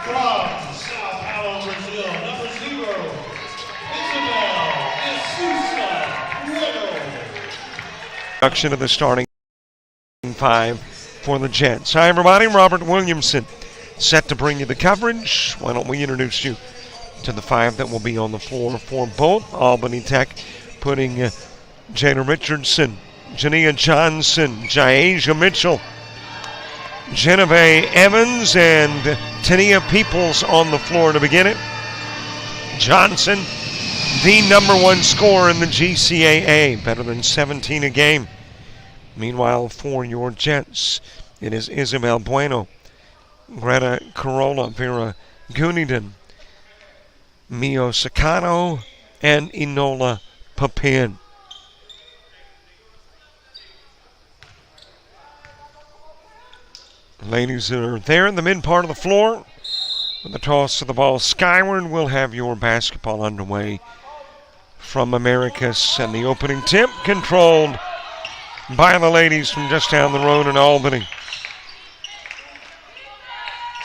From Sao Paulo, Brazil, number 0, Isabel Introduction of the starting 5 for the Jets. Hi, everybody. Robert Williamson set to bring you the coverage. Why don't we introduce you to the 5 that will be on the floor for both Albany Tech, putting Jada Richardson, Jania Johnson, Jaisha Mitchell, Genevieve Evans, and Tania Peoples on the floor to begin it. Johnson, the #1 scorer in the GCAA, better than 17 a game. Meanwhile, for your Jets, it is Isabel Bueno, Greta Corolla, Vera Guniden, Mio Sakano, and Enola Papin. Ladies that are there in the mid part of the floor, with the toss of the ball skyward, we'll have your basketball underway from Americus, and the opening tip controlled by the ladies from just down the road in Albany.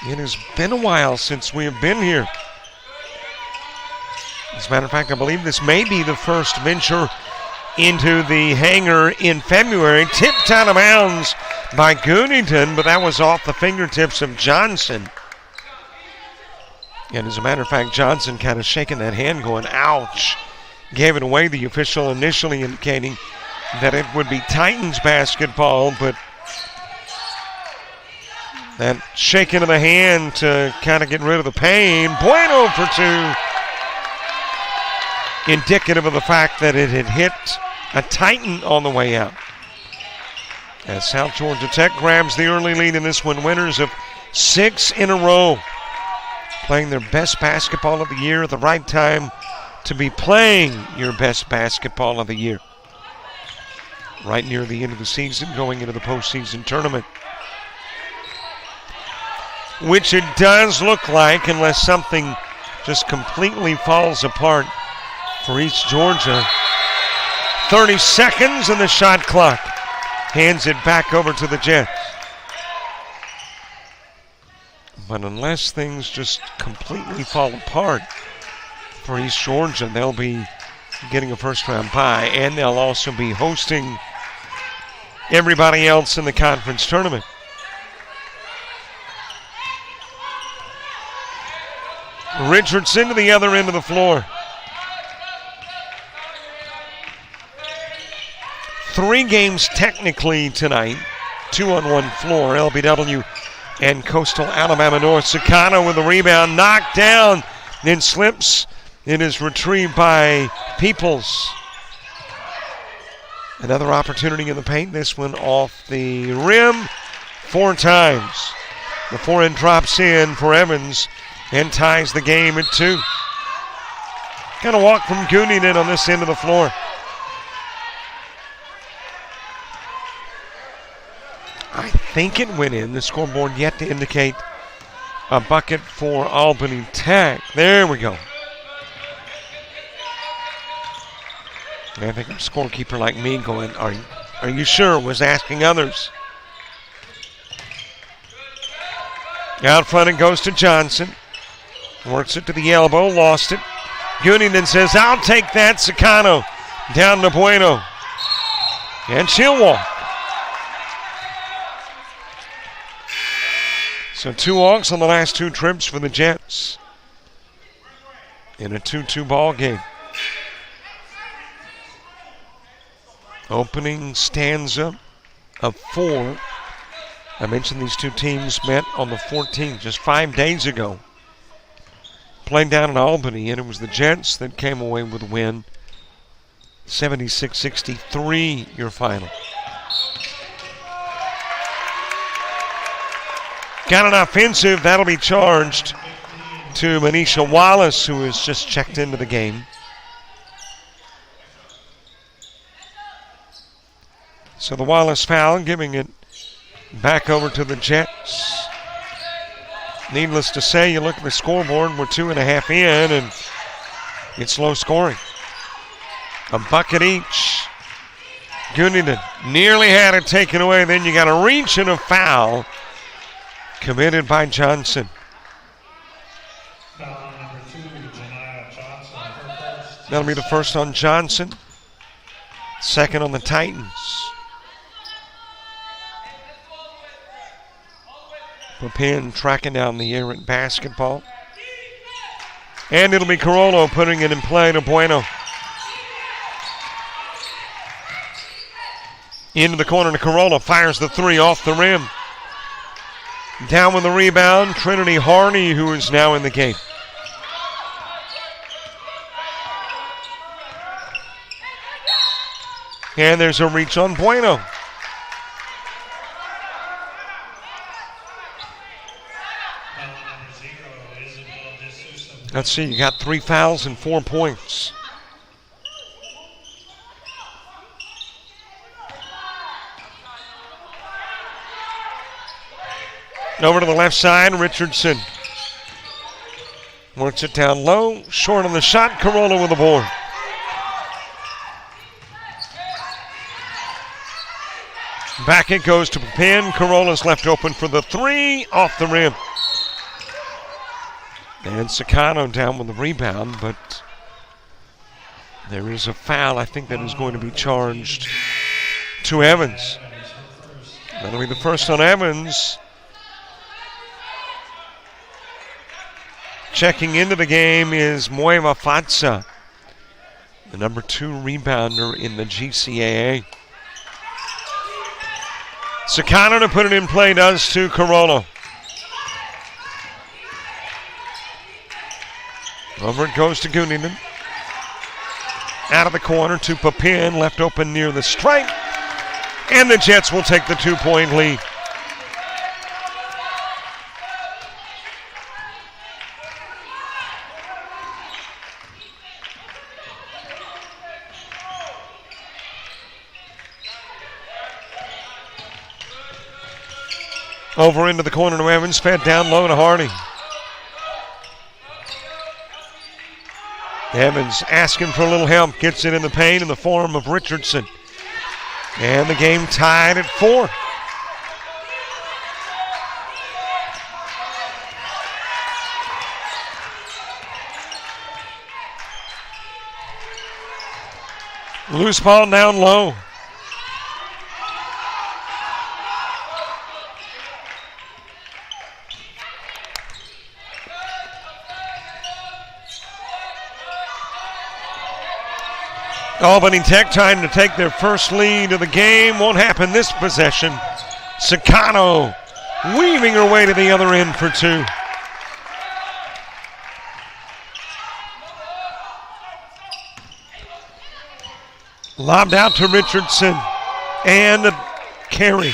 It has been a while since we have been here. As a matter of fact, I believe this may be the first venture into the hangar in February. Tipped out of bounds by Goonington, but that was off the fingertips of Johnson. And as a matter of fact, Johnson kind of shaking that hand going, ouch. Gave it away, the official initially indicating that it would be Titans basketball, but that shaking of the hand to kind of get rid of the pain. Bueno for 2. Indicative of the fact that it had hit a Titan on the way out. As South Georgia Tech grabs the early lead in this one, winners of 6 in a row. Playing their best basketball of the year at the right time to be playing your best basketball of the year. Right near the end of the season, going into the postseason tournament. Which it does look like, unless something just completely falls apart for East Georgia. 30 seconds and the shot clock hands it back over to the Jets. But unless things just completely fall apart for East Georgia, they'll be getting a first-round bye, and they'll also be hosting everybody else in the conference tournament. Richardson to the other end of the floor. 3 games technically tonight, 2 on 1 floor. LBW and Coastal Alabama North. Sakano with the rebound, knocked down, then slips. It is retrieved by Peoples. Another opportunity in the paint, this one off the rim 4 times. The forehand drops in for Evans and ties the game at 2. Kind of walk from Goonington on this end of the floor. I think it went in. The scoreboard yet to indicate a bucket for Albany Tech. There we go. I think a scorekeeper like me going, are you sure? Was asking others. Out front it goes to Johnson. Works it to the elbow, lost it. Goonington says, I'll take that. Sakano down to Bueno. And she'll walk. So 2 walks on the last 2 trips for the Jets in a 2-2 ball game. Opening stanza of 4. I mentioned these 2 teams met on the 14th, just 5 days ago. Playing down in Albany, and it was the Jets that came away with a win. 76-63, your final. Got an offensive, that'll be charged to Manisha Wallace, who has just checked into the game. So the Wallace foul, giving it back over to the Jets. Needless to say, you look at the scoreboard, we're 2.5 in, and it's low scoring. A bucket each. Goonington nearly had it taken away. Then you got a reach and a foul committed by Johnson. That'll be the first on Johnson. Second on the Titans. Papin tracking down the errant basketball. And it'll be Carollo putting it in play to Bueno. Into the corner to Carollo. Fires the three off the rim. Down with the rebound, Trinity Hardy, who is now in the game. And there's a reach on Bueno. Let's see, you got 3 fouls and 4 points. Over to the left side, Richardson. Works it down low, short on the shot, Carollo with the board. Back it goes to Papin. Carollo's left open for the three, off the rim. And Sicano down with the rebound, but there is a foul, I think, that is going to be charged to Evans. That'll be the first on Evans. Checking into the game is Moeva Fatsa, the number 2 rebounder in the GCAA. Sicano to put it in play does to Carollo. Over it goes to Gunningen. Out of the corner to Papin, left open near the stripe. And the Jets will take the 2-point lead. Over into the corner to Evans, fed down low to Hardy. Evans asking for a little help, gets it in the paint in the form of Richardson. And the game tied at 4. Loose ball down low. Albany Tech trying to take their first lead of the game. Won't happen this possession. Sicano weaving her way to the other end for 2. Lobbed out to Richardson and a carry.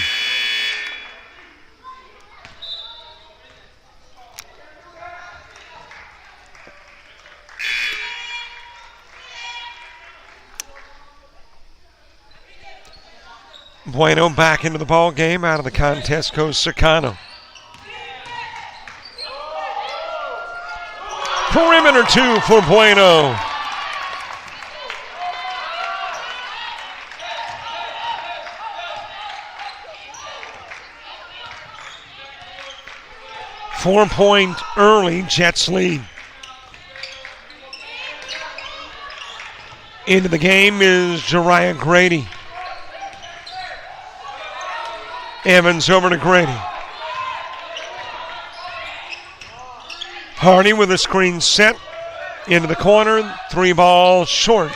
Bueno back into the ball game. Out of the contest goes Sicano. Perimeter 2 for Bueno. Four-point early Jets lead. Into the game is Jariah Grady. Evans over to Grady. Hardy with a screen set into the corner. 3 ball short.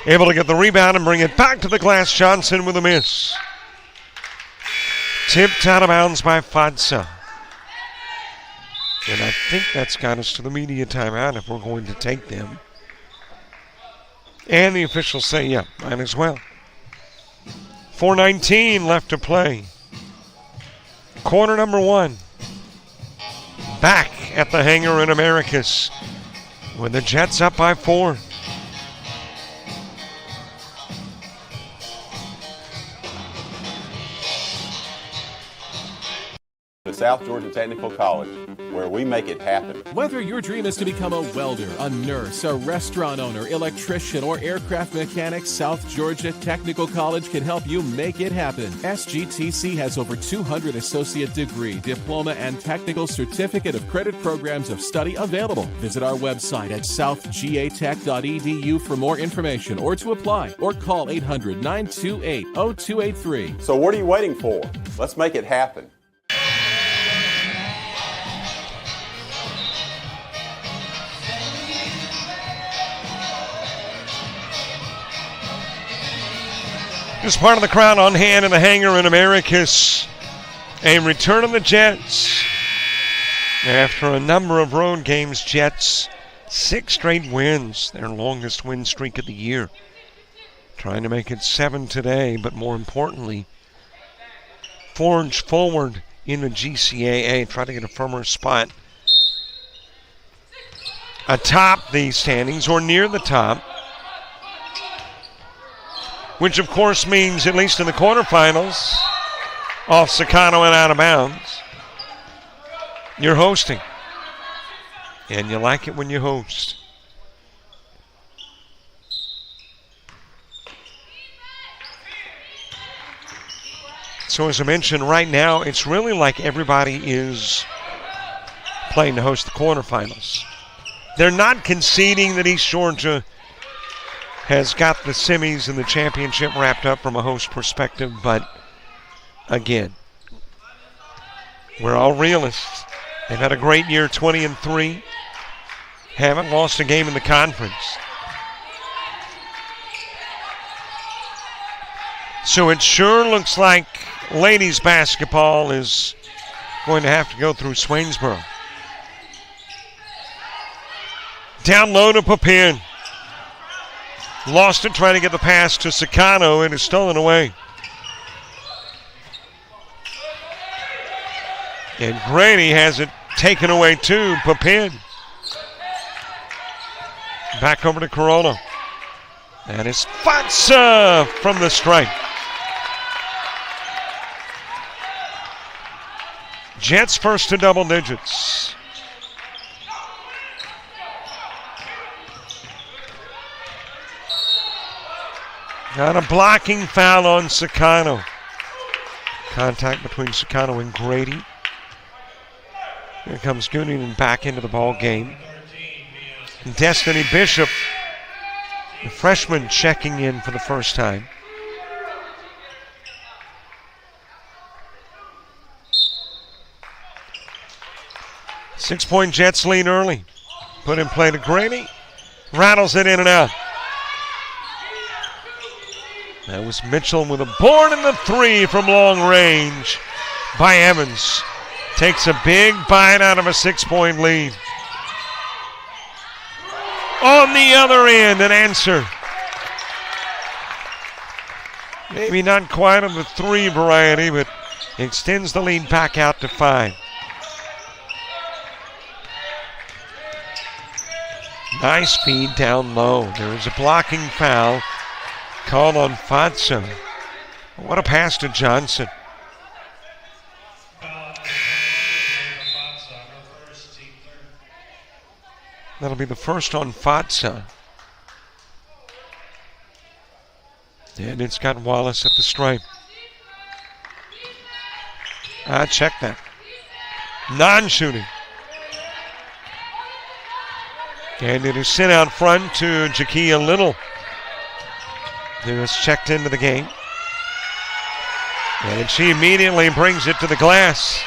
Able to get the rebound and bring it back to the glass. Johnson with a miss. Tipped out of bounds by Fatsa. And I think that's got us to the media timeout if we're going to take them. And the officials say, yeah, might as well. 4:19 left to play. Quarter number 1. Back at the hangar in Americus with the Jets up by 4. South Georgia Technical College, where we make it happen. Whether your dream is to become a welder, a nurse, a restaurant owner, electrician, or aircraft mechanic, South Georgia Technical College can help you make it happen. SGTC has over 200 associate degree, diploma, and technical certificate of credit programs of study available. Visit our website at southgatech.edu for more information or to apply, or call 800-928-0283. So what are you waiting for? Let's make it happen. Just part of the crowd on hand in the hangar in Americus. A return of the Jets. After a number of road games, Jets 6 straight wins, their longest win streak of the year. Trying to make it 7 today, but more importantly, forge forward in the GCAA, try to get a firmer spot atop the standings or near the top, which of course means, at least in the quarterfinals, off Sakano and out of bounds, you're hosting. And you like it when you host. So as I mentioned, right now, it's really like everybody is playing to host the quarterfinals. They're not conceding that East Georgia has got the semis and the championship wrapped up from a host perspective, but again, we're all realists. They've had a great year, 20-3. Haven't lost a game in the conference. So it sure looks like ladies basketball is going to have to go through Swainsboro. Down low to Papin. Lost it trying to get the pass to Sakano, and is stolen away. And Grady has it taken away too. Papin. Back over to Corona. And it's Fatsa from the stripe. Jets first to double digits. Got a blocking foul on Sakano. Contact between Sakano and Grady. Here comes Goonin back into the ball game. Destiny Bishop, the freshman, checking in for the first time. Six-point Jets lead early. Put in play to Grady. Rattles it in and out. That was Mitchell with a board and the 3 from long range by Evans. Takes a big bite out of a 6-point lead. On the other end, an answer. Maybe not quite of the 3 variety, but extends the lead back out to 5. Nice feed down low. There is a blocking foul called on Fatso. What a pass to Johnson. That'll be the first on Fatsa. And it's got Wallace at the stripe. Check that. Non-shooting. And it is sent out front to Jakia Little, who has checked into the game. And she immediately brings it to the glass.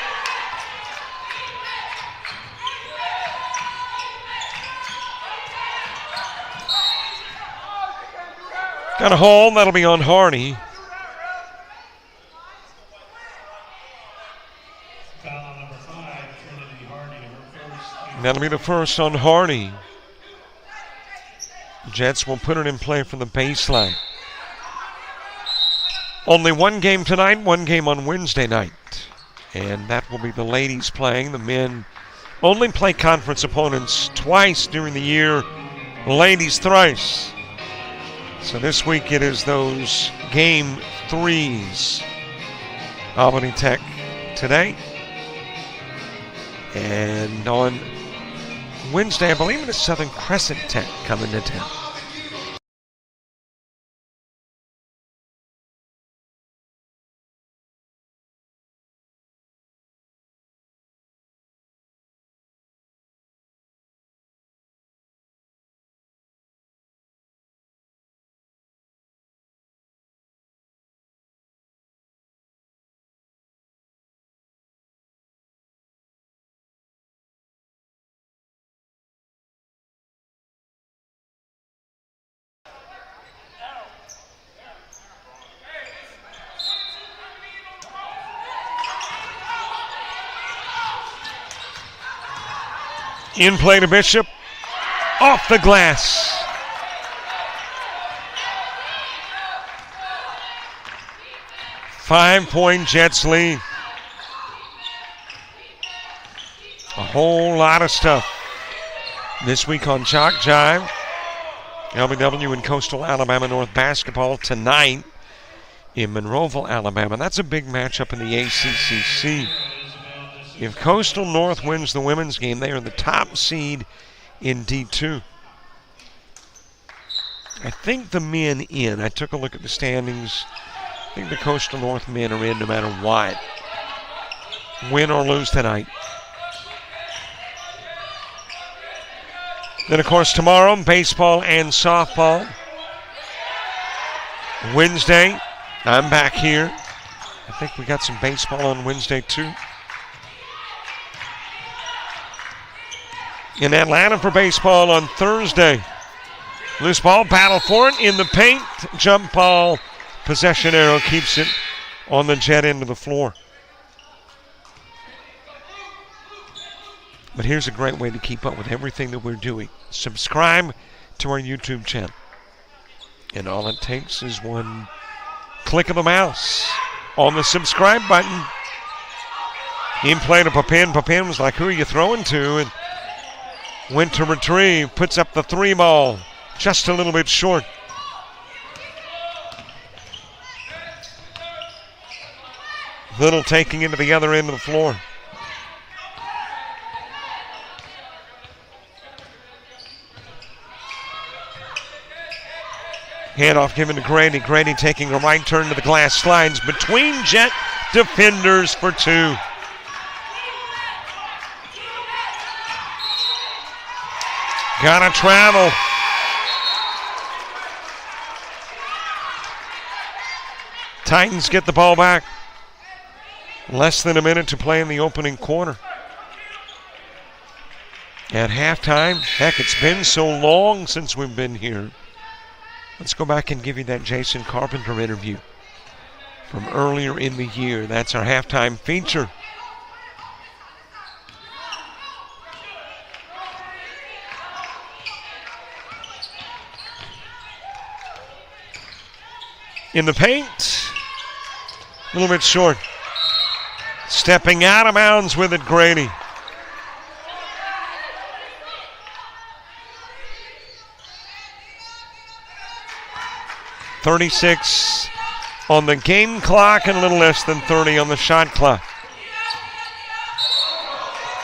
Got a hold, that'll be on Hardy. That'll be the first on Hardy. Jets will put it in play from the baseline. Only one game tonight, one game on Wednesday night. And that will be the ladies playing. The men only play conference opponents twice during the year, ladies thrice. So this week it is those game 3s. Albany Tech today, And on Wednesday, I believe it is Southern Crescent Tech coming to town. In play to Bishop. Off the glass. Five-point Jets lead. A whole lot of stuff this week on JockJive. LBW and Coastal Alabama North basketball tonight in Monroeville, Alabama. That's a big matchup in the ACCC. If Coastal North wins the women's game, they are the top seed in D2. I think the men in. I took a look at the standings. I think the Coastal North men are in no matter what. Win or lose tonight. Then, of course, tomorrow, baseball and softball. Wednesday, I'm back here. I think we got some baseball on Wednesday, too. In Atlanta for baseball on Thursday. Loose ball, battle for it in the paint. Jump ball, possession arrow keeps it on the Jet end of the floor. But here's a great way to keep up with everything that we're doing. Subscribe to our YouTube channel. And all it takes is one click of the mouse on the subscribe button. In play to Papin. Papin was like, who are you throwing to? And went to retrieve, puts up the three ball, just a little bit short. Little taking it to the other end of the floor. Handoff given to Grady. Grady taking a right turn to the glass, slides between Jet defenders for two. Gotta travel. Titans get the ball back. Less than a minute to play in the opening quarter. At halftime, heck, it's been so long since we've been here. Let's go back and give you that Jason Carpenter interview from earlier in the year. That's our halftime feature. In the paint, a little bit short. Stepping out of bounds with it, Grady. .36 on the game clock and a little less than 30 on the shot clock.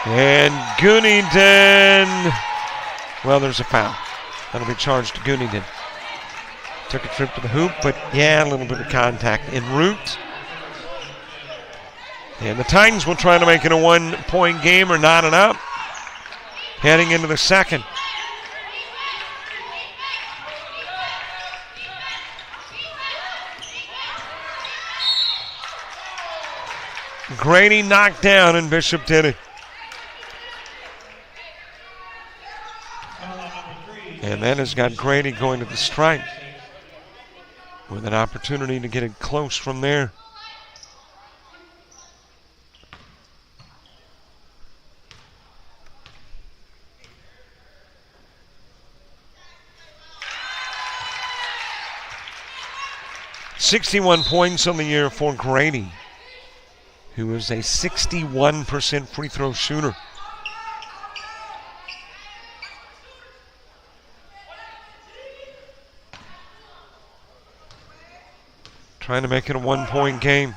And Gunington, well, there's a foul. That'll be charged to Gunington. Took a trip to the hoop, but yeah, a little bit of contact en route. And the Titans will try to make it a one-point game or not enough. Heading into the second. Grady knocked down and Bishop did it. And that has got Grady going to the stripe with an opportunity to get it close from there. .61 points on the year for Grady, who is a 61% free throw shooter. Trying to make it a one-point game.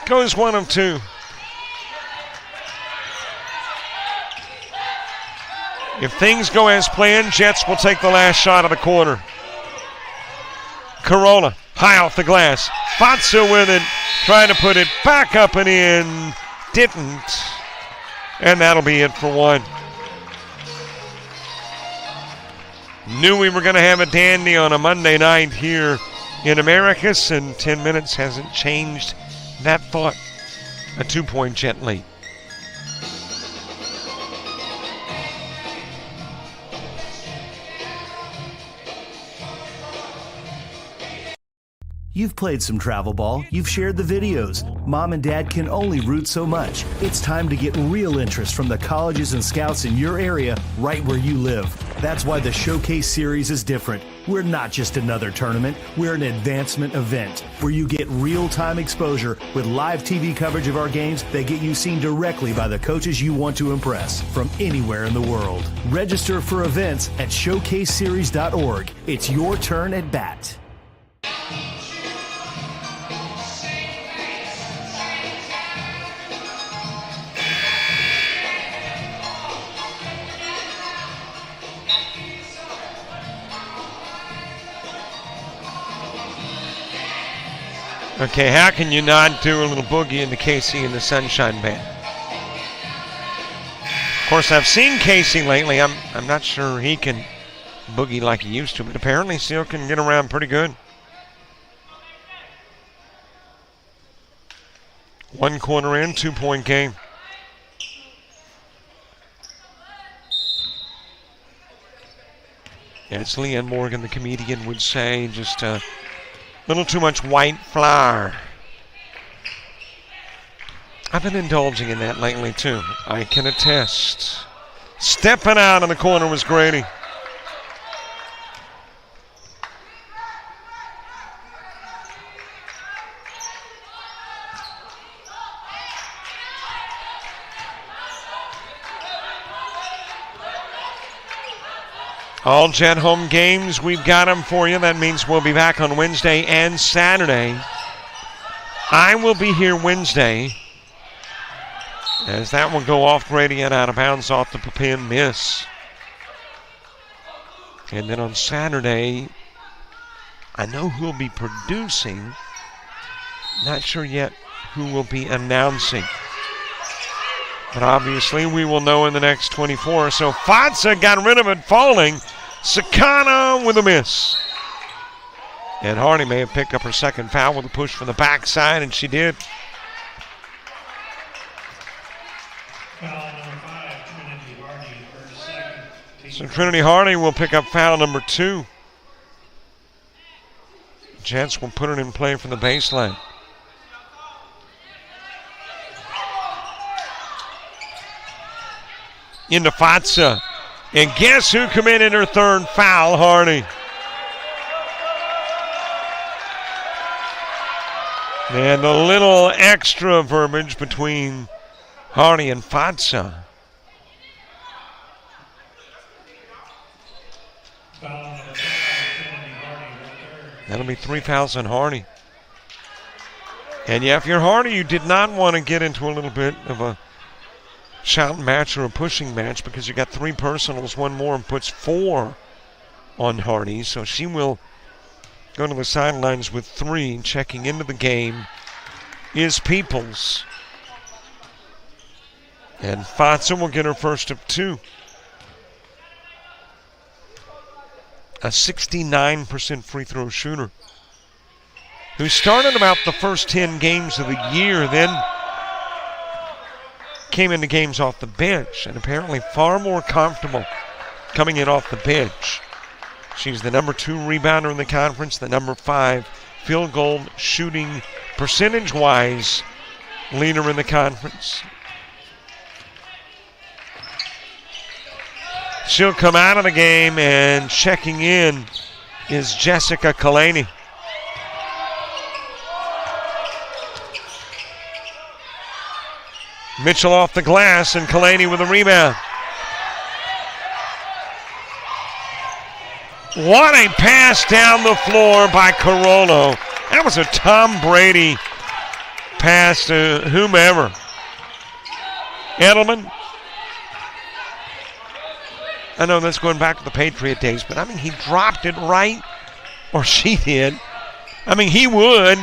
Goes 1 of 2. If things go as planned, Jets will take the last shot of the quarter. Corona, high off the glass. Fatsa with it, trying to put it back up and in. Didn't. And that'll be it for one. Knew we were going to have a dandy on a Monday night here in Americus, and 10 minutes hasn't changed that thought. A 2-point Jet lead. You've played some travel ball, you've shared the videos. Mom and Dad can only root so much. It's time to get real interest from the colleges and scouts in your area, right where you live. That's why the Showcase Series is different. We're not just another tournament, we're an advancement event where you get real-time exposure with live TV coverage of our games that get you seen directly by the coaches you want to impress from anywhere in the world. Register for events at showcaseseries.org. It's your turn at bat. Okay, how can you not do a little boogie into Casey and the Sunshine Band? Of course, I've seen Casey lately. I'm not sure he can boogie like he used to, but apparently still can get around pretty good. 1 quarter in, 2-point game. As Leanne Morgan, the comedian, would say, just a little too much white flour. I've been indulging in that lately, too. I can attest. Stepping out in the corner was Grady. All Jet home games, we've got them for you. That means we'll be back on Wednesday and Saturday. I will be here Wednesday, as that will go off Grady and out of bounds off the pin miss. And then on Saturday, I know who'll be producing. Not sure yet who will be announcing. But obviously we will know in the next 24. So Fatsa got rid of it falling. Sakana with a miss. And Hardy may have picked up her second foul with a push from the backside, and she did. Foul number 5, Trinity Hardy, her second. So Trinity Hardy will pick up foul number 2. Jets will put it in play from the baseline. Into Fatsa. And guess who committed her third foul? Hardy. And a little extra verbiage between Hardy and Fatsa. That'll be 3 fouls on Hardy. And yeah, if you're Hardy, you did not want to get into a little bit of a shout match or a pushing match, because you got 3 personals, 1 more, and puts 4 on Hardy. So she will go to the sidelines with 3. Checking into the game is Peoples. And Fatsa will get her first of 2. A 69% free throw shooter who started about the first 10 games of the year, then came into games off the bench, and apparently far more comfortable coming in off the bench. She's the number 2 rebounder in the conference, the number 5 field goal shooting percentage-wise leader in the conference. She'll come out of the game, and checking in is Jessica Kalani. Mitchell off the glass, and Kalani with a rebound. What a pass down the floor by Carollo. That was a Tom Brady pass to whomever. Edelman. I know that's going back to the Patriot days, but I mean, he dropped it right, or she did. I mean, he would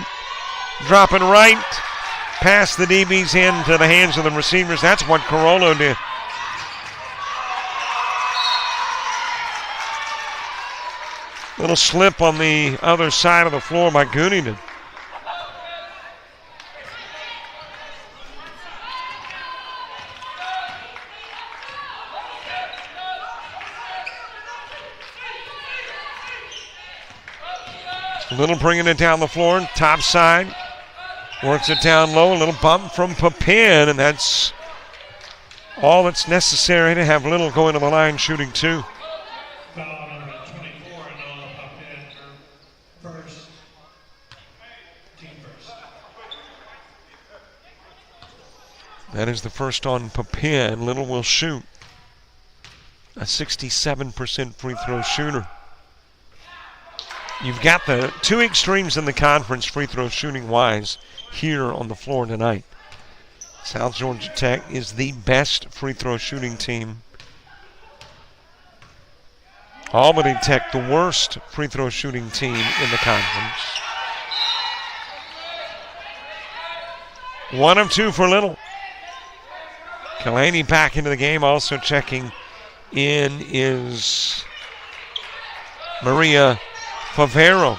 drop it right past the DB's into the hands of the receivers. That's what Carollo did. Little slip on the other side of the floor by Goonington. Little bringing it down the floor, top side. Works it down low, a little bump from Papin, and that's all that's necessary to have Little going to the line shooting two. Foul number 24, Noah Papin, first. Team first. That is the first on Papin. Little will shoot. A 67% free throw shooter. You've got the two extremes in the conference free throw shooting wise here on the floor tonight. South Georgia Tech is the best free throw shooting team. Albany Tech, the worst free throw shooting team in the conference. 1 of 2 for Little. Kalani back into the game. Also checking in is Maria Favero.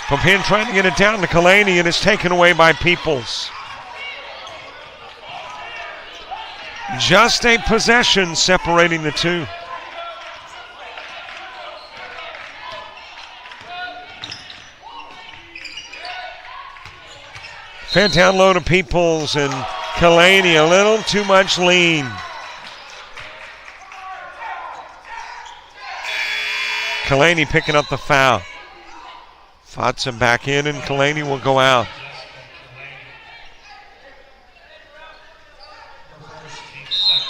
Papin trying to get it down to Kalani, and it's taken away by Peoples. Just a possession separating the two. Fed down low to Peoples, and Kalani a little too much lean. Kalani picking up the foul. Fatsa back in, and Kalani will go out.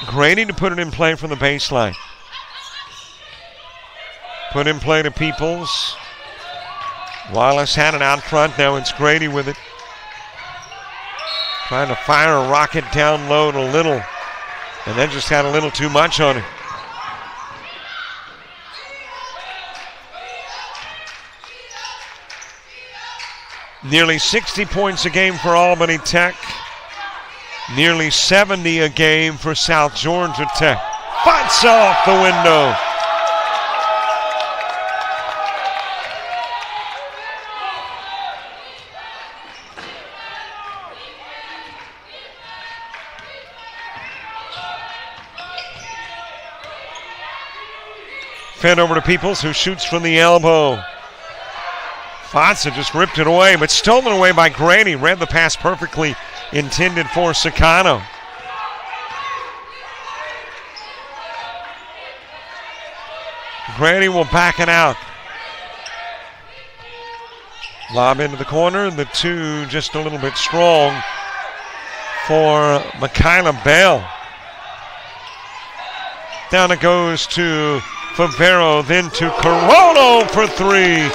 Grady to put it in play from the baseline. Put in play to Peoples. Wallace had it out front. Now it's Grady with it. Trying to fire a rocket down low to Little. And then just had a little too much on it. Nearly 60 points a game for Albany Tech. Nearly 70 a game for South Georgia Tech. Fights off the window. Fed over to Peoples, who shoots from the elbow. Fatsa just ripped it away, but stolen away by Grady. Read the pass perfectly, intended for Sicano. Grady will back it out. Lob into the corner. The two just a little bit strong for Michaela Bell. Down it goes to Favero, then to Carollo for three.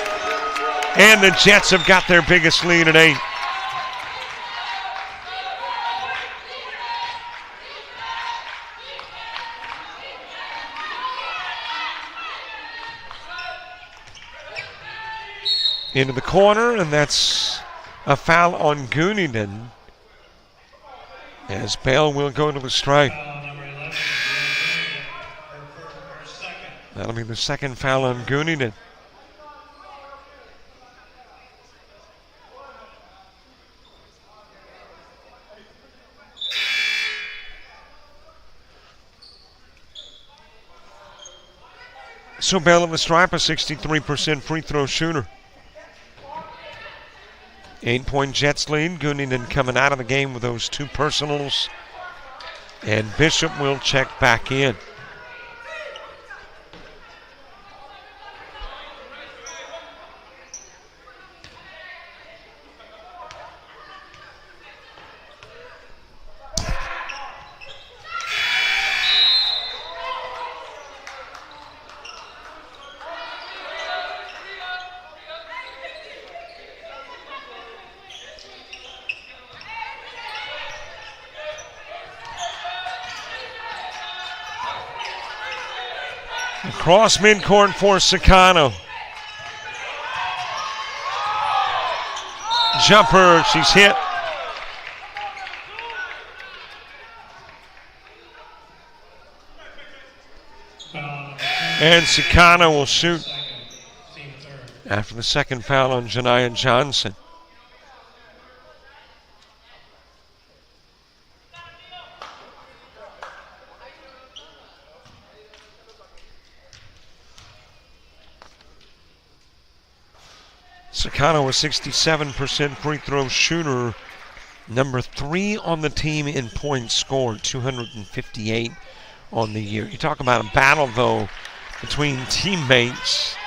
And the Jets have got their biggest lead at 8. Into the corner, and that's a foul on Goonington, as Bell will go to the strike. That'll be the second foul on Goonington. So Bell at the stripe, a 63% free throw shooter. 8-point Jets lead. Goonington coming out of the game with those two personals. And Bishop will check back in. Across midcourt for Sakano. Jumper, she's hit. And Sakano will shoot after the second foul on Janiyah Johnson. Sakano, a 67% free throw shooter, number 3 on the team in points scored, 258 on the year. You talk about a battle, though, between teammates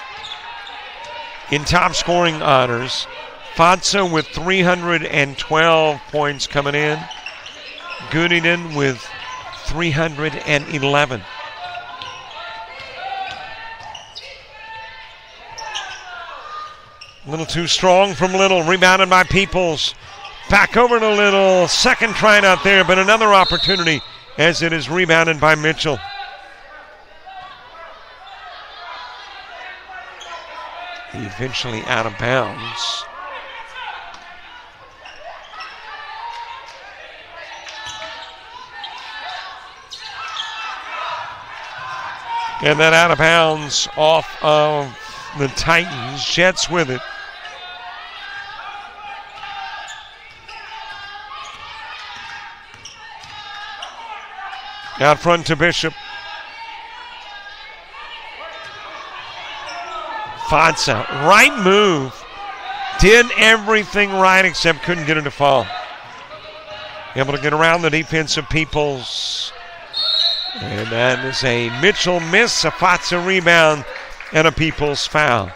in top scoring honors. Fatsa with 312 points coming in. Goodingen with 311. A little too strong from Little, rebounded by Peoples. Back over to Little, second try out there, but another opportunity as it is rebounded by Mitchell. Eventually out of bounds. And then out of bounds off of the Titans. Jets with it. Out front to Bishop. Fatsa, right move. Did everything right except couldn't get it to fall. Able to get around the defensive Peoples. And that is a Mitchell miss, a Fatsa rebound, and a Peoples foul.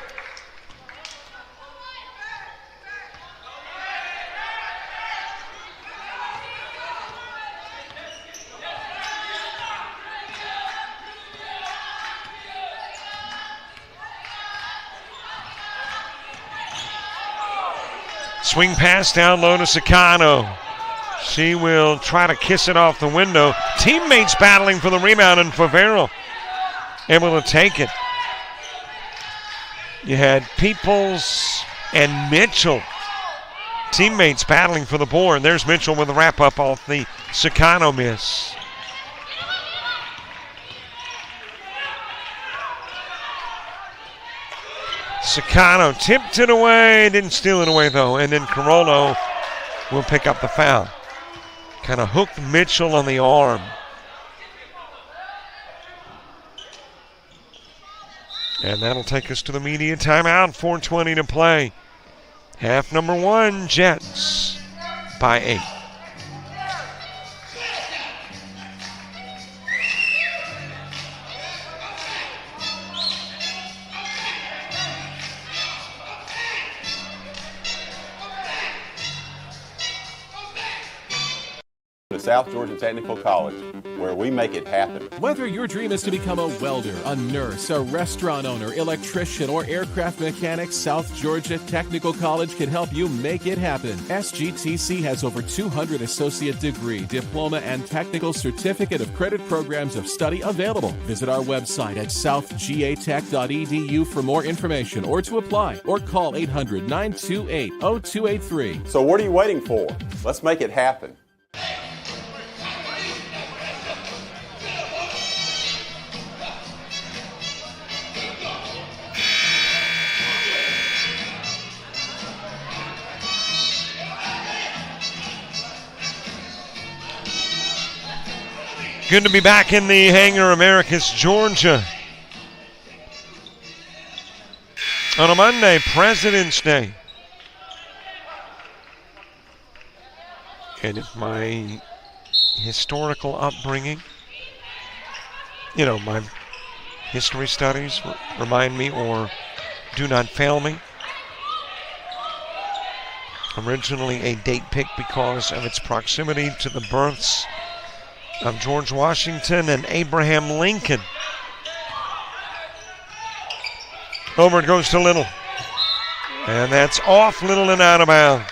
Swing pass down low to Sakano. She will try to kiss it off the window. Teammates battling for the rebound, and Favero able to take it. You had Peoples and Mitchell. Teammates battling for the board. There's Mitchell with a wrap-up off the Sakano miss. Sakano tipped it away, didn't steal it away though, and then Carollo will pick up the foul. Kind of hooked Mitchell on the arm. And that'll take us to the media timeout, 4:20 to play. Half number 1, Jets by 8. South Georgia Technical College, where we make it happen. Whether your dream is to become a welder, a nurse, a restaurant owner, electrician, or aircraft mechanic, South Georgia Technical College can help you make it happen. SGTC has over 200 associate degree, diploma, and technical certificate of credit programs of study available. Visit our website at southgatech.edu for more information or to apply, or call 800-928-0283. So what are you waiting for? Let's make it happen. Good to be back in the hangar, Americus, Georgia. On a Monday, President's Day. And if my historical upbringing, my history studies remind me or do not fail me. Originally a date pick because of its proximity to the births of George Washington and Abraham Lincoln. Over it goes to Little. And that's off Little and out of bounds.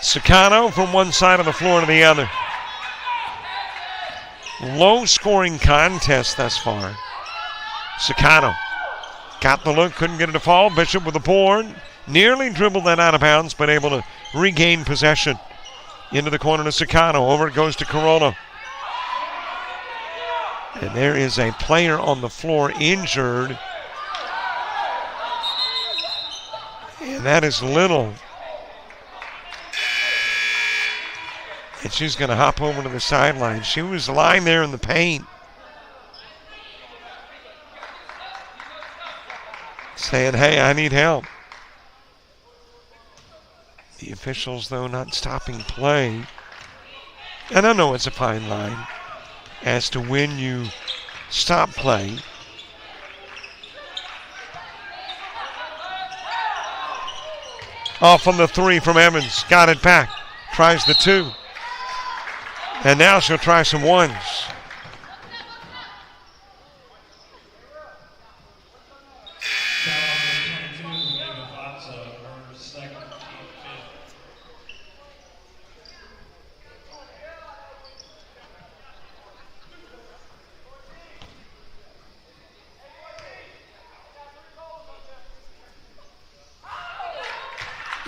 Sakano from one side of the floor to the other. Low-scoring contest thus far. Sakano got the look, couldn't get it to fall. Bishop with the board. Nearly dribbled that out of bounds, but able to regain possession. Into the corner to Sakano. Over it goes to Corona. And there is a player on the floor injured. And that is Little. And she's going to hop over to the sideline. She was lying there in the paint, saying, hey, I need help. The officials, though, not stopping play. And I know it's a fine line as to when you stop play. Off on the three from Evans. Got it back. Tries the two. And now she'll try some ones.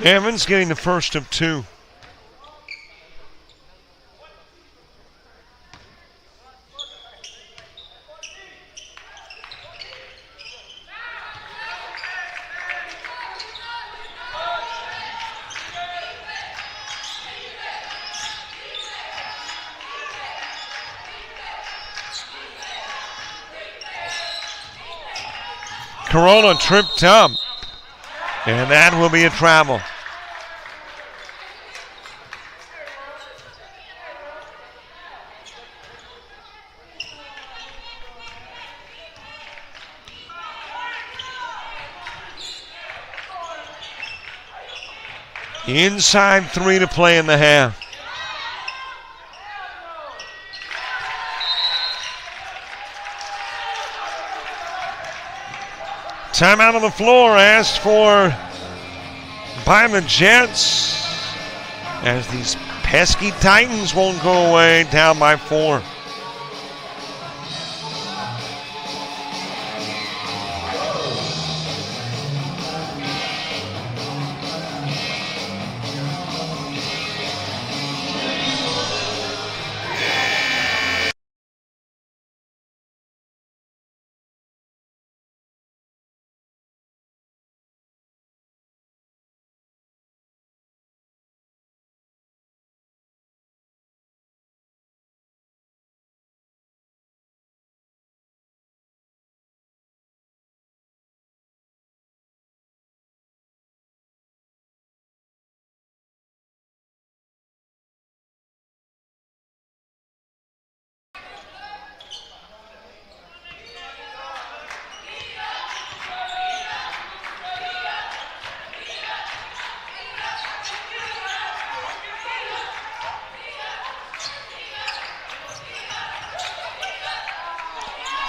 Evans getting the first of two. Corona tripped up, and that will be a travel. Inside three to play in the half. Timeout on the floor asked for by the Jets as these pesky Titans won't go away, down by 4.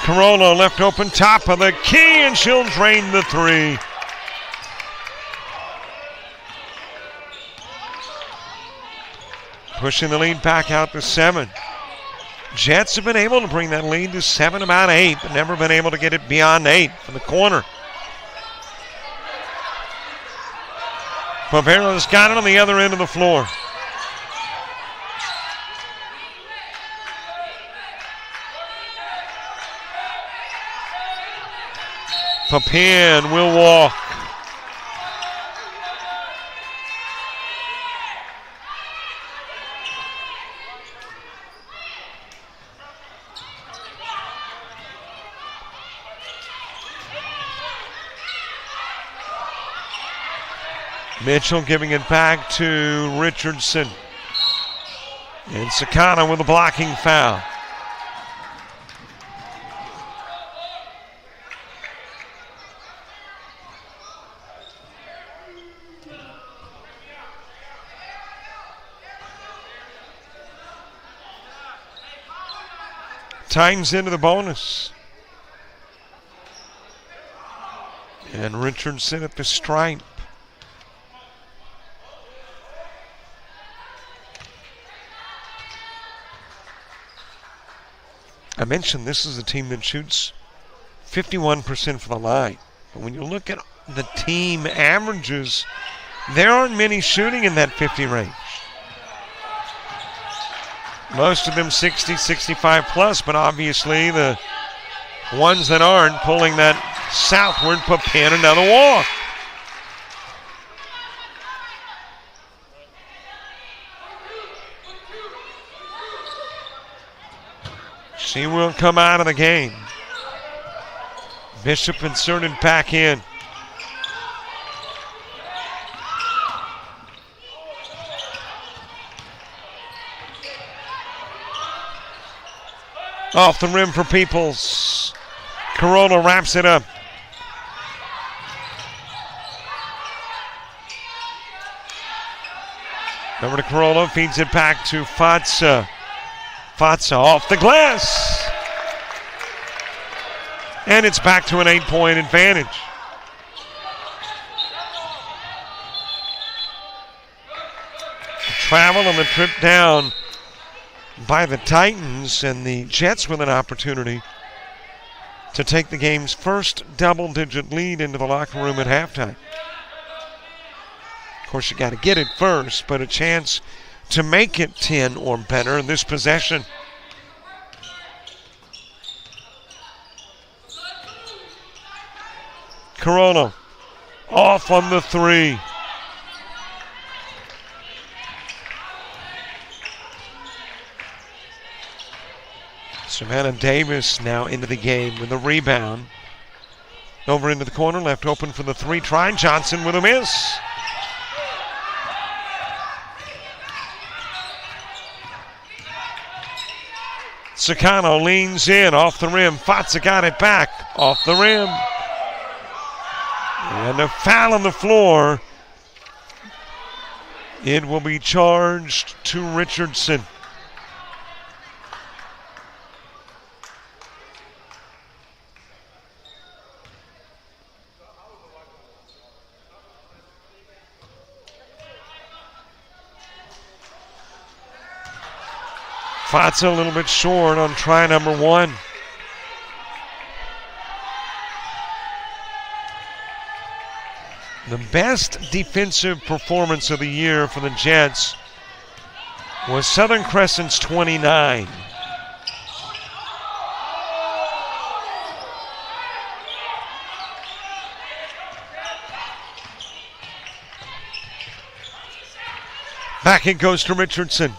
Corona left open top of the key, and she'll drain the three. Pushing the lead back out to 7. Jets have been able to bring that lead to 7, about 8, but never been able to get it beyond 8 from the corner. Pavero's got it on the other end of the floor. Papin will walk. Mitchell giving it back to Richardson. And Sakana with a blocking foul. Titans into the bonus. And Richardson at the stripe. I mentioned this is a team that shoots 51% from the line. But when you look at the team averages, there aren't many shooting in that 50 range. Most of them 60, 65 plus, but obviously the ones that aren't pulling that southward put pin another walk. She will come out of the game. Bishop inserted back in. Off the rim for Peoples. Corolla wraps it up. Over to Corolla, feeds it back to Fatsa. Fatsa off the glass. And it's back to an 8-point advantage. Travel on the trip down by the Titans, and the Jets with an opportunity to take the game's first double-digit lead into the locker room at halftime. Of course, you got to get it first, but a chance to make it 10 or better in this possession. Corona off on the three. Savannah Davis now into the game with a rebound. Over into the corner, left open for the three. Try Johnson with a miss. Sakano leans in off the rim. Fatsa got it back off the rim. And a foul on the floor. It will be charged to Richardson. Fatsa a little bit short on try number one. The best defensive performance of the year for the Jets was Southern Crescent's 29. Back it goes to Richardson.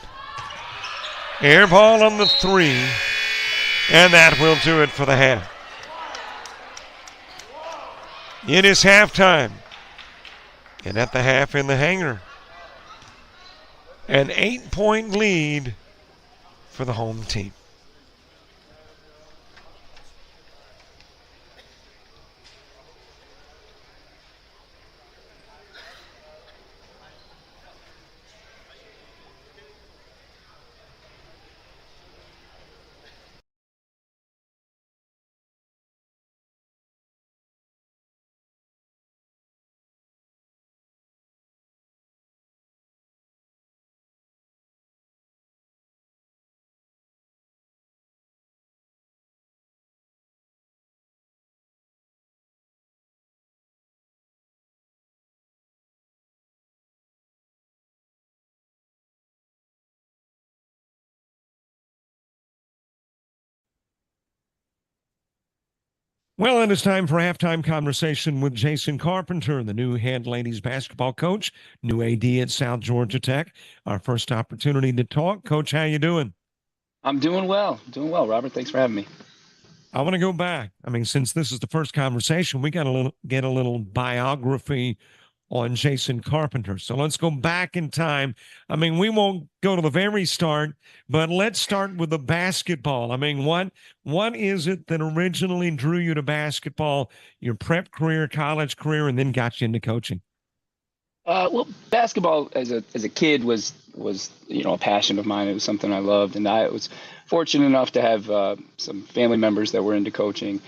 Air ball on the three, and that will do it for the half. It is halftime, and at the half in the hangar, an 8-point lead for the home team. Well, it is time for halftime conversation with Jason Carpenter, the new head ladies basketball coach, new AD at South Georgia Tech. Our first opportunity to talk. Coach, how you doing? I'm doing well, Robert. Thanks for having me. I want to go back. I mean, since this is the first conversation, we got to get a little biography on Jason Carpenter. So let's go back in time. I mean, we won't go to the very start, but let's start with the basketball. I mean, what is it that originally drew you to basketball, your prep career, college career, and then got you into coaching? Well, basketball as a kid was a passion of mine. It was something I loved, and I was fortunate enough to have some family members that were into coaching,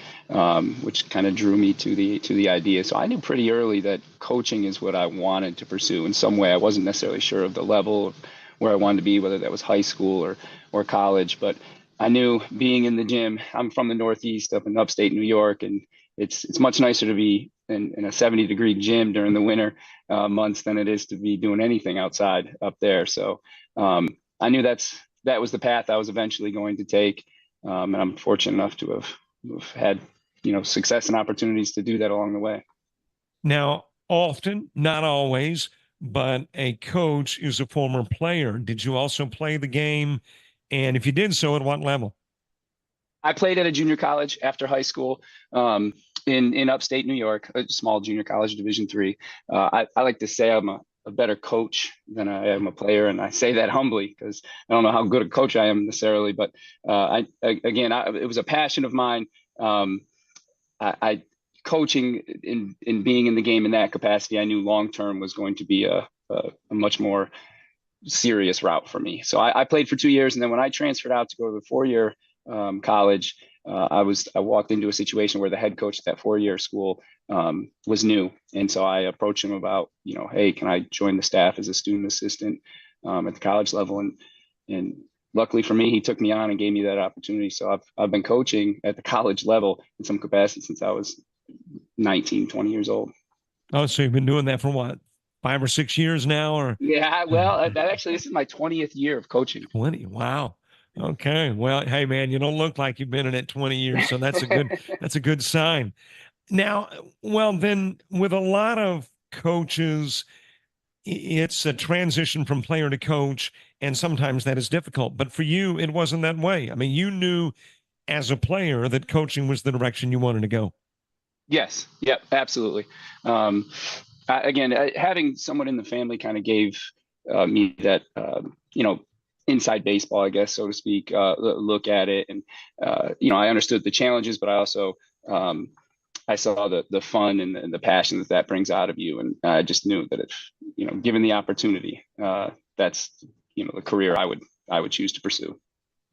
which kind of drew me to the idea. So I knew pretty early that coaching is what I wanted to pursue in some way. I wasn't necessarily sure of the level of where I wanted to be, whether that was high school or college, but I knew being in the gym, I'm from the Northeast up in upstate New York, and it's much nicer to be in a 70-degree gym during the winter months than it is to be doing anything outside up there. So I knew that was the path I was eventually going to take, and I'm fortunate enough to have had success and opportunities to do that along the way. Now, often, not always, but a coach is a former player. Did you also play the game? And if you did so, at what level? I played at a junior college after high school in upstate New York, a small junior college, Division III. I like to say I'm a better coach than I am a player, and I say that humbly because I don't know how good a coach I am necessarily. But it was a passion of mine. I coaching in being in the game in that capacity, I knew long term was going to be a much more serious route for me. So I played for 2 years, and then when I transferred out to go to the 4-year college, I walked into a situation where the head coach at that 4-year school was new, and so I approached him about, hey, can I join the staff as a student assistant at the college level? And luckily for me, he took me on and gave me that opportunity. So I've been coaching at the college level in some capacity since I was 19, 20 years old. Oh, so you've been doing that for what, 5 or 6 years now, or? Yeah, well, this is my 20th year of coaching. 20. Wow. Okay. Well, hey man, you don't look like you've been in it 20 years, so that's a good sign. Now, well, then with a lot of coaches, it's a transition from player to coach, and sometimes that is difficult. But for you, it wasn't that way. I mean, you knew as a player that coaching was the direction you wanted to go. Yes. Yep. Absolutely. Having someone in the family kind of gave me that, inside baseball, I guess, so to speak, look at it. And, I understood the challenges, but I also, I saw the fun and the passion that brings out of you. And I just knew that if, given the opportunity, that's, the career I would choose to pursue.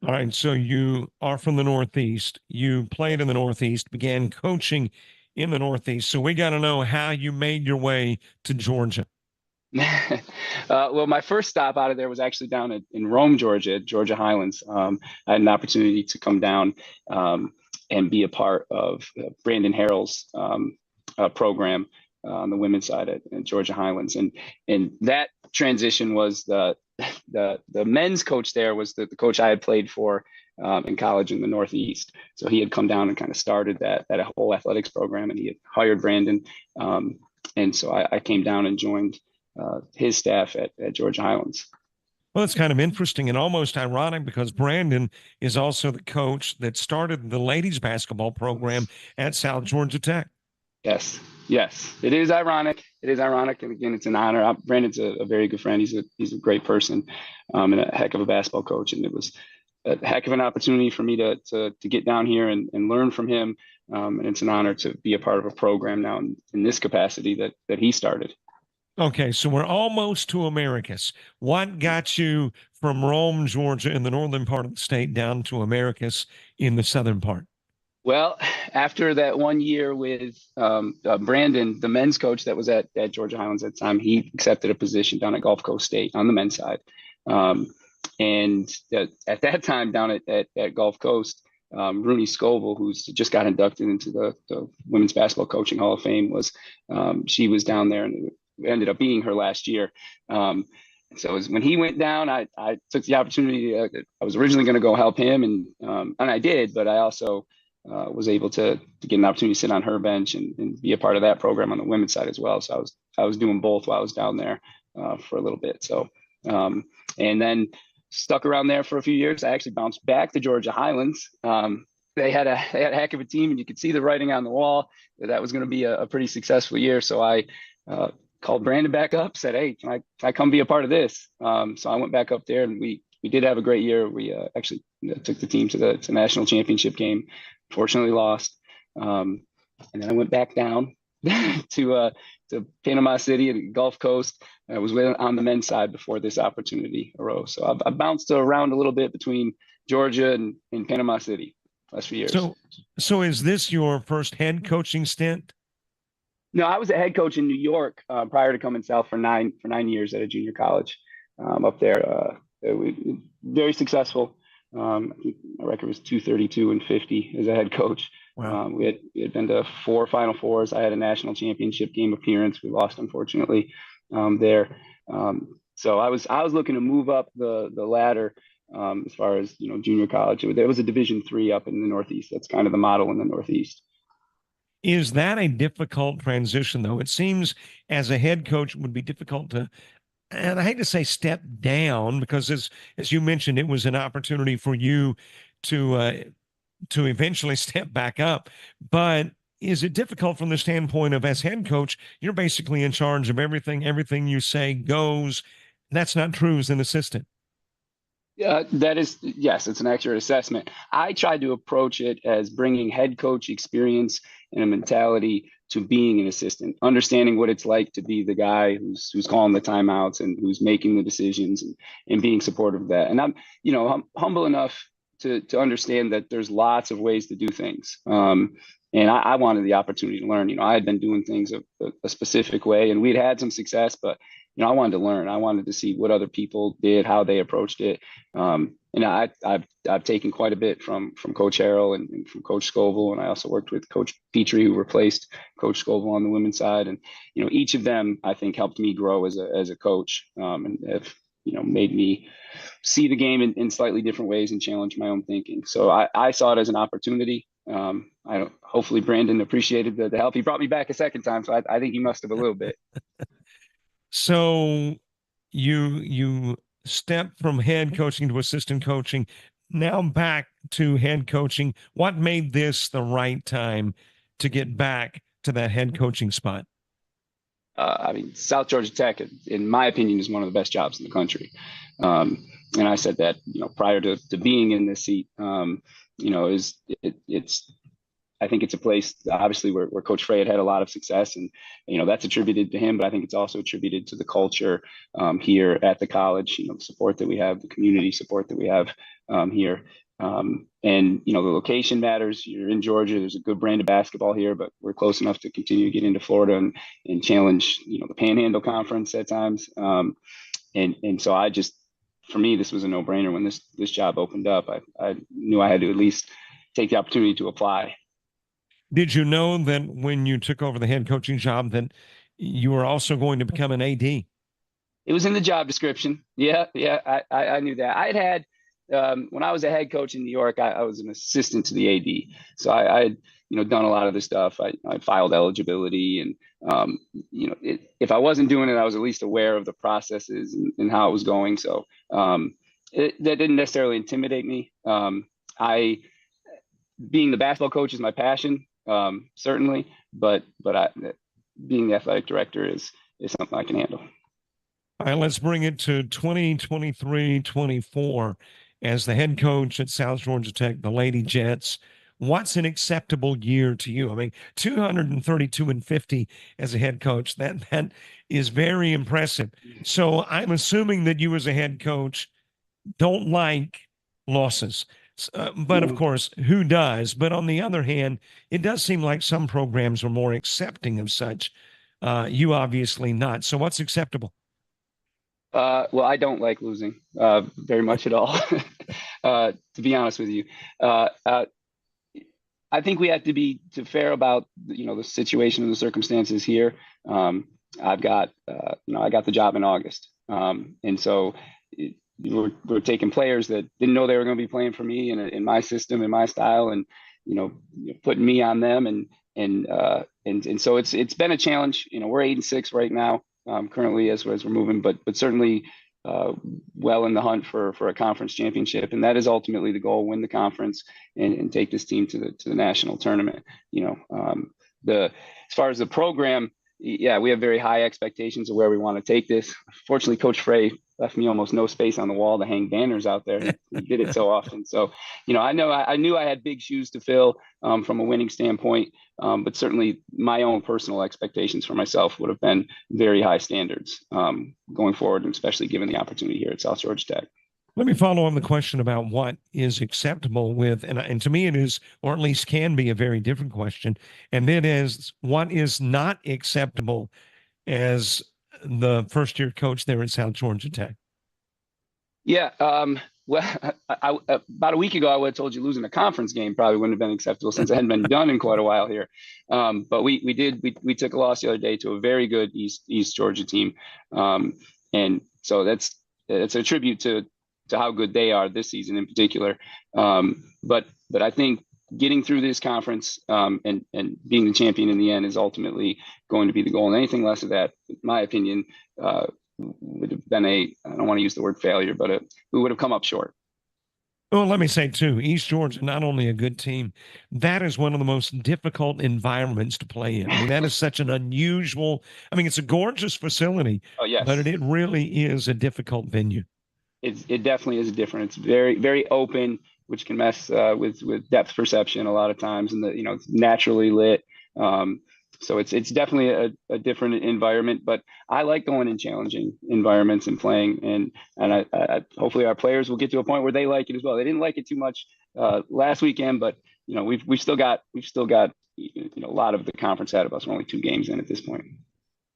All right. So you are from the Northeast. You played in the Northeast, began coaching in the Northeast. So we got to know how you made your way to Georgia. Well, my first stop out of there was actually down in Rome, Georgia, Georgia Highlands. I had an opportunity to come down and be a part of Brandon Harrell's program on the women's side at Georgia Highlands, and that transition was the men's coach there was the coach I had played for in college in the Northeast. So he had come down and kind of started that whole athletics program, and he had hired Brandon, and so I came down and joined his staff at Georgia Highlands. Well, it's kind of interesting and almost ironic because Brandon is also the coach that started the ladies basketball program at South Georgia Tech. Yes. It is ironic. And again, it's an honor. Brandon's a very good friend. He's a great person and a heck of a basketball coach. And it was a heck of an opportunity for me to get down here and learn from him. And it's an honor to be a part of a program now in this capacity that he started. Okay, so we're almost to Americus. What got you from Rome, Georgia, in the northern part of the state down to Americus in the southern part? Well, after that 1 year with Brandon, the men's coach that was at Georgia Highlands at the time, he accepted a position down at Gulf Coast State on the men's side. And at that time down at Gulf Coast, Rooney Scovel, who's just got inducted into the Women's Basketball Coaching Hall of Fame, she was down there, and it ended up being her last year. So when he went down, I took the opportunity. I was originally going to go help him, and I did, but I also was able to get an opportunity to sit on her bench and be a part of that program on the women's side as well. So I was doing both while I was down there for a little bit. So and then stuck around there for a few years. I actually bounced back to Georgia Highlands. They had a heck of a team, and you could see the writing on the wall that was going to be a pretty successful year. So I called Brandon back up, said, "Hey, can I come be a part of this?" So I went back up there, and we did have a great year. We actually took the team to the national championship game. Fortunately, lost. And then I went back down to Panama City and Gulf Coast. I was on the men's side before this opportunity arose. So I bounced around a little bit between Georgia and Panama City last few years. So is this your first head coaching stint? No, I was a head coach in New York prior to coming south for nine years at a junior college up there. Very successful. I think my record was 232-50 as a head coach. Wow. We had been to 4 Final Fours. I had a national championship game appearance. We lost, unfortunately, there. So I was looking to move up the ladder as far as junior college. There was a Division III up in the Northeast. That's kind of the model in the Northeast. Is that a difficult transition, though? It seems as a head coach it would be difficult to, and I hate to say step down, because as you mentioned, it was an opportunity for you to eventually step back up. But is it difficult from the standpoint of, as head coach, you're basically in charge of everything? Everything you say goes. That's not true as an assistant. That is, yes, it's an accurate assessment. I tried to approach it as bringing head coach experience and a mentality to being an assistant, understanding what it's like to be the guy who's calling the timeouts and who's making the decisions, and being supportive of that. And I'm humble enough to understand that there's lots of ways to do things. And I wanted the opportunity to learn. I had been doing things a specific way, and we'd had some success, but I wanted to learn. I wanted to see what other people did, how they approached it. And I've taken quite a bit from Coach Harrell and from Coach Scoville, and I also worked with Coach Petrie, who replaced Coach Scoville on the women's side. And each of them, I think, helped me grow as a coach, and have made me see the game in slightly different ways and challenge my own thinking. So I saw it as an opportunity. Hopefully Brandon appreciated the help. He brought me back a second time, so I think he must have a little bit. So you stepped from head coaching to assistant coaching, now back to head coaching. What made this the right time to get back to that head coaching spot? South Georgia Tech, in my opinion, is one of the best jobs in the country. And I said that, prior to being in this seat, I think it's a place, obviously, where Coach Frey had a lot of success, and that's attributed to him. But I think it's also attributed to the culture here at the college. The support that we have, the community support that we have here, and the location matters. You're in Georgia. There's a good brand of basketball here, but we're close enough to continue to get into Florida and challenge the Panhandle Conference at times. And so for me, this was a no-brainer when this job opened up. I knew I had to at least take the opportunity to apply. Did you know that when you took over the head coaching job that you were also going to become an AD? It was in the job description. Yeah, I knew that. I had when I was a head coach in New York, I was an assistant to the AD. So I had done a lot of this stuff. I filed eligibility, and if I wasn't doing it, I was at least aware of the processes and how it was going. So that didn't necessarily intimidate me. Being the basketball coach is my passion. Certainly, but being the athletic director is something I can handle. All right, let's bring it to 2023-24 as the head coach at South Georgia Tech, the Lady Jets. What's an acceptable year to you? I mean, 232-50 as a head coach, that is very impressive. So I'm assuming that you as a head coach don't like losses. But of course, who does? But on the other hand, it does seem like some programs are more accepting of such. You obviously not. So what's acceptable? Well, I don't like losing very much at all, to be honest with you. I think we have to be fair about the situation and the circumstances here. I got the job in August, and so. We're taking players that didn't know they were going to be playing for me in my system, in my style, and putting me on them, and so it's been a challenge. We're 8-6 right now, currently as we're moving, but certainly well in the hunt for a conference championship, and that is ultimately the goal: win the conference and take this team to the national tournament. As far as the program, yeah, we have very high expectations of where we want to take this. Fortunately, Coach Frey left me almost no space on the wall to hang banners out there. He did it so often. So, I knew I had big shoes to fill from a winning standpoint, but certainly my own personal expectations for myself would have been very high standards going forward, and especially given the opportunity here at South Georgia Tech. Let me follow on the question about what is acceptable with, and to me it is, or at least can be, a very different question, and it is what is not acceptable as the first-year coach there at South Georgia Tech. Yeah, Well, about a week ago, I would have told you losing a conference game probably wouldn't have been acceptable since it hadn't been done in quite a while here. But we took a loss the other day to a very good East Georgia team, and so it's a tribute to how good they are this season in particular. But I think getting through this conference and being the champion in the end is ultimately going to be the goal. And anything less of that, in my opinion, would have been I don't want to use the word failure, but we would have come up short. Well, let me say, too, East Georgia, not only a good team, that is one of the most difficult environments to play in. I mean, that is such an unusual, it's a gorgeous facility, Oh, yes. but it really is a difficult venue. It definitely is different. It's very, very open, which can mess with depth perception a lot of times, and it's naturally lit. So it's definitely a different environment, but I like going in challenging environments and playing, and I hopefully our players will get to a point where they like it as well. They didn't like it too much last weekend, but we've still got a lot of the conference ahead of us. We're only 2 games in at this point.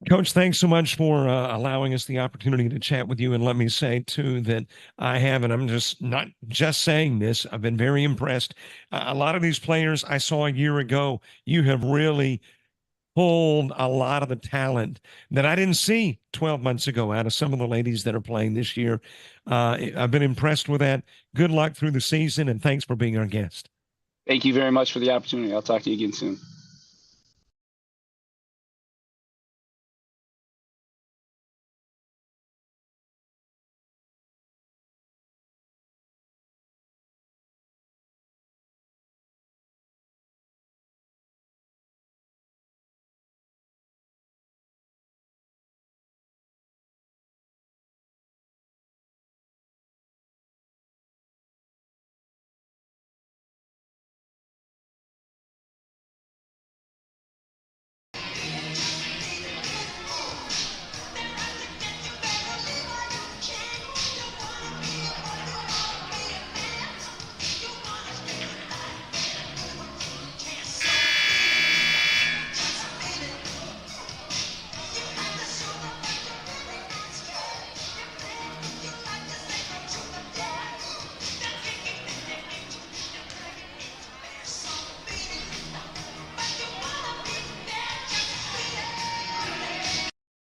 Coach, thanks so much for allowing us the opportunity to chat with you. And let me say, too, that I have, and I'm just not just saying this, I've been very impressed. A lot of these players I saw a year ago, you have really pulled a lot of the talent that I didn't see 12 months ago out of some of the ladies that are playing this year. I've been impressed with that. Good luck through the season, and thanks for being our guest. Thank you very much for the opportunity. I'll talk to you again soon.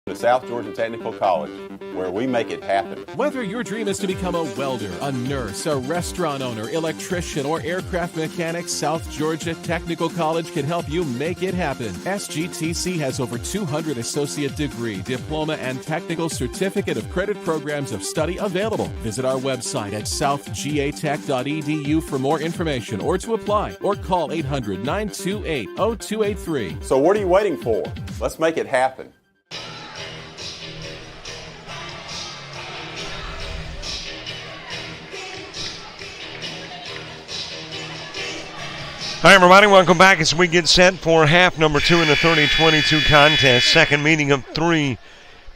To South Georgia Technical College, where we make it happen. Whether your dream is to become a welder, a nurse, a restaurant owner, electrician, or aircraft mechanic, South Georgia Technical College can help you make it happen. SGTC has over 200 associate degree, diploma, and technical certificate of credit programs of study available. Visit our website at southgatech.edu for more information or to apply, or call 800-928-0283. So what are you waiting for? Let's make it happen. Hi, everybody. Welcome back as we get set for half number 2 in the 30-22 contest. Second meeting of 3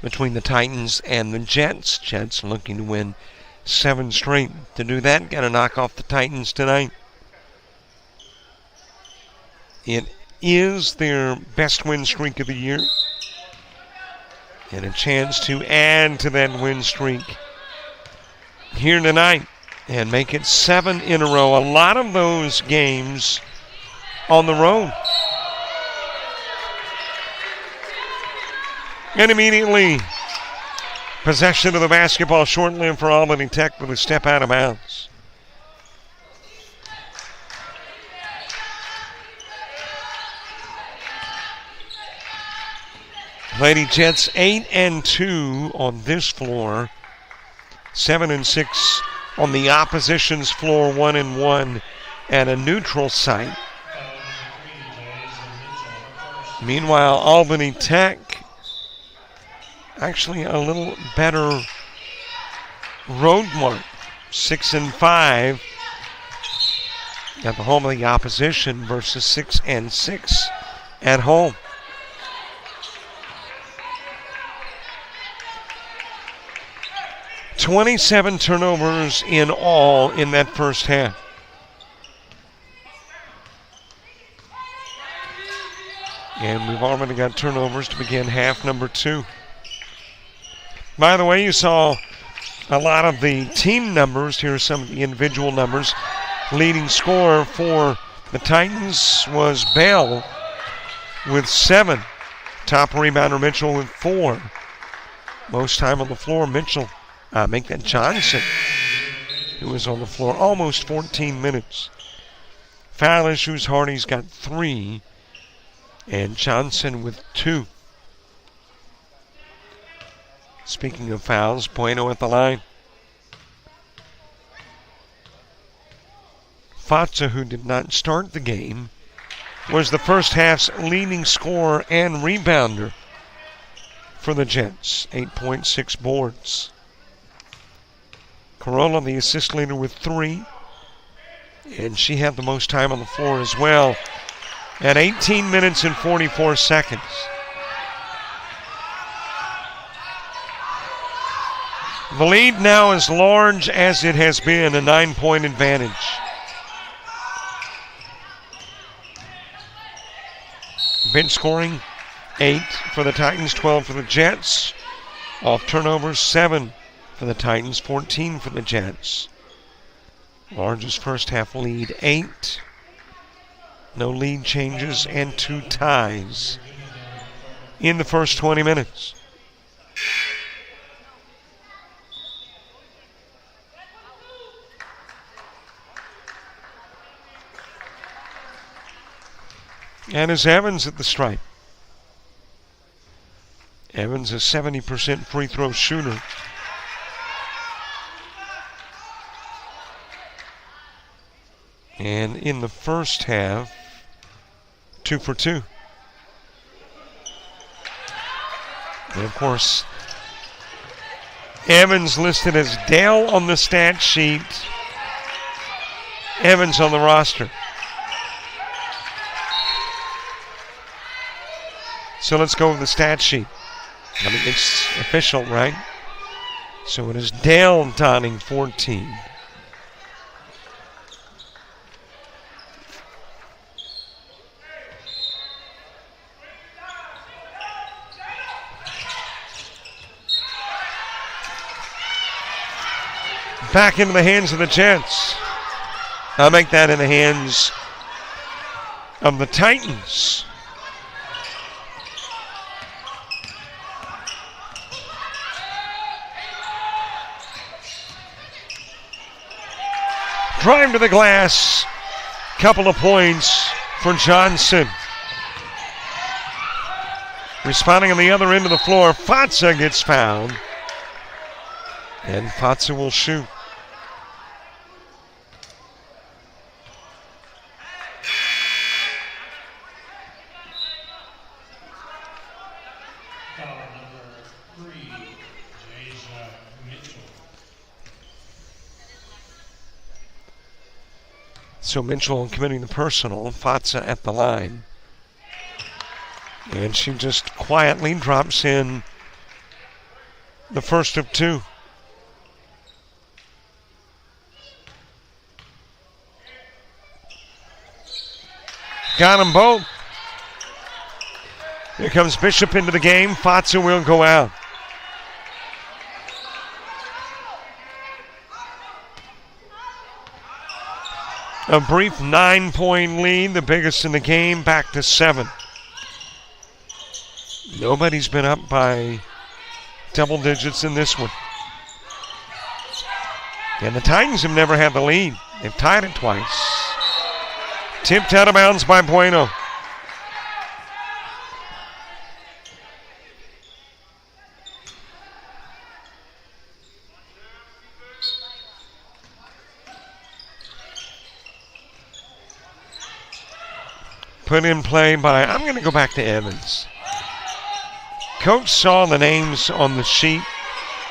between the Titans and the Jets. Jets looking to win 7 straight. To do that, got to knock off the Titans tonight. It is their best win streak of the year. And a chance to add to that win streak here tonight and make it 7 in a row. A lot of those games on the road. And immediately, possession of the basketball short-lived for Albany Tech with a step out of bounds. Lady Jets 8-2 on this floor, 7-6 on the opposition's floor, 1-1 at a neutral site. Meanwhile, Albany Tech, actually a little better road mark, 6-5 at the home of the opposition versus 6-6 at home. $27 turnovers in all in that first half. And we've already got turnovers to begin half number 2. By the way, you saw a lot of the team numbers. Here are some of the individual numbers. Leading scorer for the Titans was Bell with 7. Top rebounder Mitchell with 4. Most time on the floor, Mitchell. Make that Johnson, who was on the floor almost 14 minutes. Foul issues, Hardy's got 3. And Johnson with 2. Speaking of fouls, Bueno at the line. Fatsa, who did not start the game, was the first half's leading scorer and rebounder for the Jets. 8.6 boards. Corolla, the assist leader, with 3. And she had the most time on the floor as well at 18 minutes and 44 seconds. The lead now is large as it has been, a 9-point advantage. Bench scoring, 8 for the Titans, 12 for the Jets. Off turnovers, 7 for the Titans, 14 for the Jets. Largest first half lead, 8. No lead changes and 2 ties in the first 20 minutes. And is Evans at the stripe. Evans, a 70% free throw shooter. And in the first half, 2 for 2. And of course, Evans listed as Dale on the stat sheet. Evans on the roster. So let's go with the stat sheet. I mean, it's official, right? So it is Dale Donning, 14. Back into the hands of the Jets. I'll make that in the hands of the Titans. Drive to the glass. Couple of points for Johnson. Responding on the other end of the floor, Fatsa gets fouled. And Fatsa will shoot. So Mitchell committing the personal, Fatsa at the line. And she just quietly drops in the first of 2. Got them both. Here comes Bishop into the game. Fatsa will go out. A brief 9-point lead, the biggest in the game, back to 7. Nobody's been up by double digits in this one. And the Titans have never had the lead. They've tied it twice. Tipped out of bounds by Bueno. Put in play by, I'm going to go back to Evans. Coach saw the names on the sheet,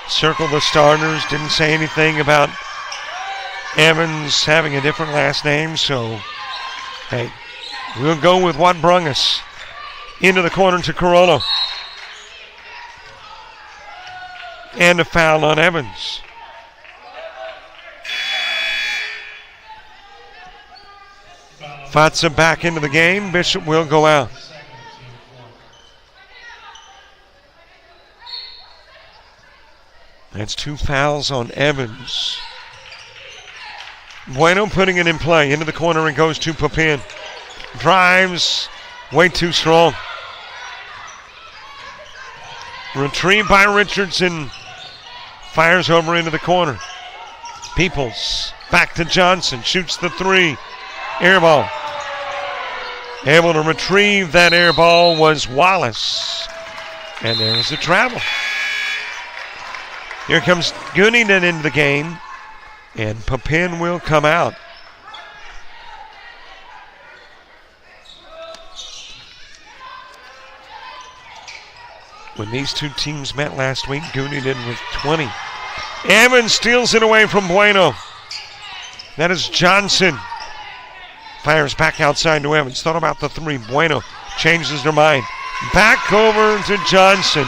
circled the starters, didn't say anything about Evans having a different last name, so, hey, we'll go with what brung us. Into the corner to Corona. And a foul on Evans. Fatsa back into the game. Bishop will go out. That's 2 fouls on Evans. Bueno putting it in play. Into the corner it goes to Papin. Drives. Way too strong. Retrieved by Richardson. Fires over into the corner. Peoples. Back to Johnson. Shoots the 3. Air ball. Able to retrieve that air ball was Wallace. And there's the travel. Here comes Gunningen into the game. And Papin will come out. When these two teams met last week, Gunningen with 20. Evans steals it away from Bueno. That is Johnson. Fires back outside to Evans. Thought about the 3. Bueno changes their mind. Back over to Johnson.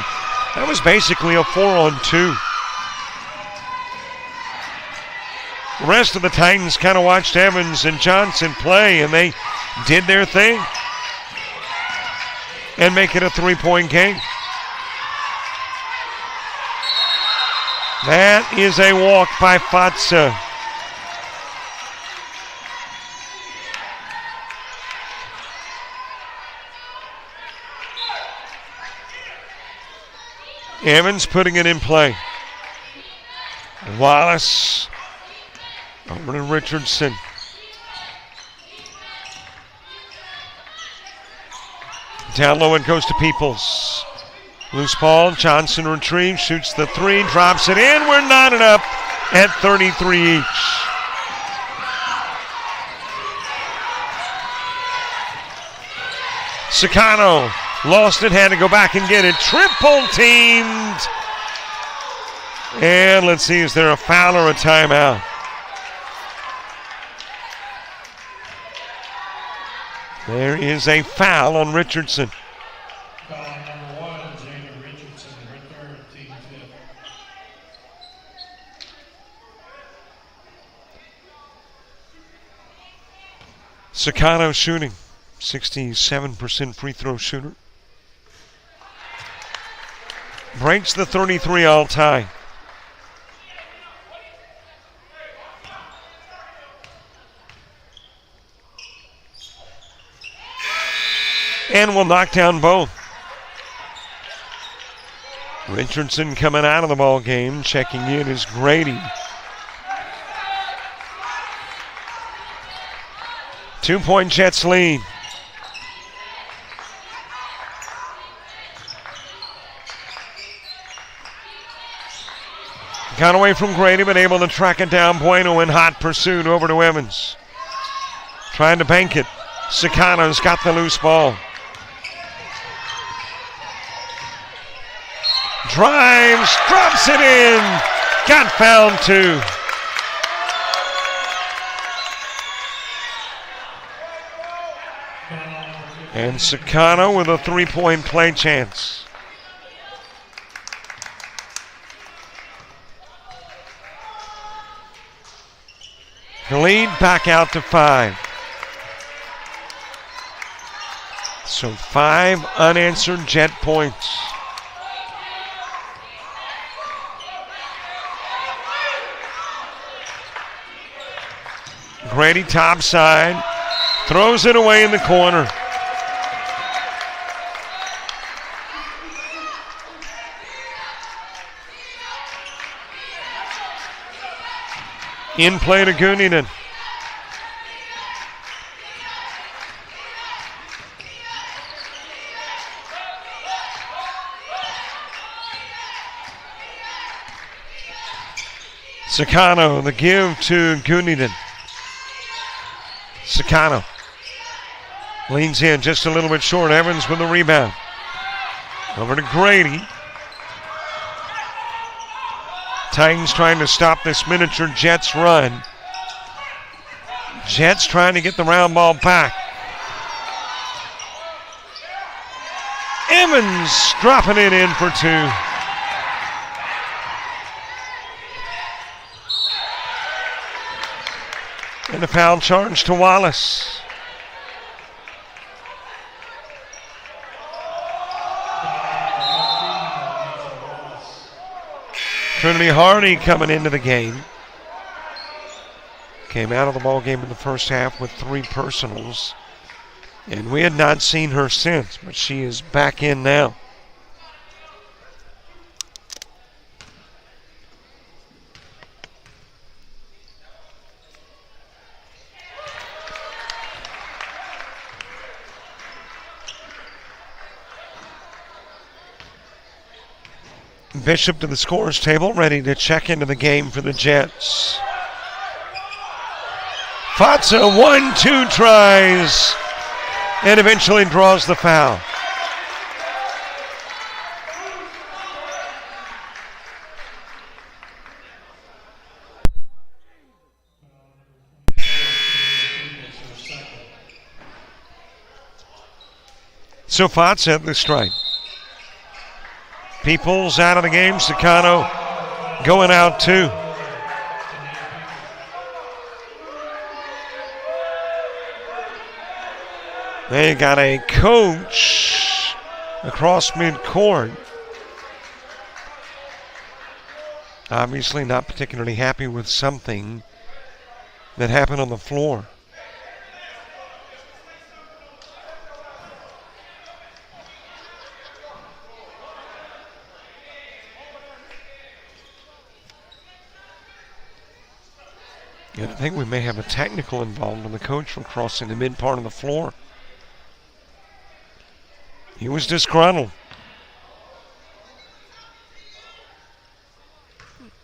That was basically a 4-on-2. The rest of the Titans kind of watched Evans and Johnson play, and they did their thing and make it a 3-point game. That is a walk by Fatsa. Evans putting it in play. Wallace over to Richardson. Down low it goes to Peoples. Loose ball, Johnson retrieves, shoots the 3, drops it in. We're knotted up at 33 each. Sicano lost it, had to go back and get it. Triple teamed. And let's see, is there a foul or a timeout? There is a foul on Richardson. Foul number 1, Jacob Richardson, her 3rd, team 5th. Sicano shooting, 67% free throw shooter. Breaks the 33 all tie. And will knock down both. Richardson coming out of the ball game. Checking in is Grady. 2-point Jets lead. Got away from Grady, but able to track it down. Bueno in hot pursuit over to Evans. Trying to bank it. Sicano's got the loose ball. Drives, drops it in. Got fouled 2. And Sicano with a 3-point play chance. The lead back out to 5. So 5 unanswered Jet points. Grady topside, throws it away in the corner. In play to Gunningen. Sicano, the give to Gunningen. Sicano leans in just a little bit short. Evans with the rebound. Over to Grady. Titans trying to stop this miniature Jets run. Jets trying to get the round ball back. Evans dropping it in for 2. And the foul charge to Wallace. Trinity Hardy coming into the game. Came out of the ball game in the first half with 3 personals. And we had not seen her since, but she is back in now. Bishop to the scorer's table, ready to check into the game for the Jets. Fatsa 1-2 tries and eventually draws the foul. So Fatsa at the strike. Peoples out of the game. Sicano going out too. They got a coach across midcourt. Obviously not particularly happy with something that happened on the floor. And I think we may have a technical involved in the coach from crossing the mid part of the floor. He was disgruntled.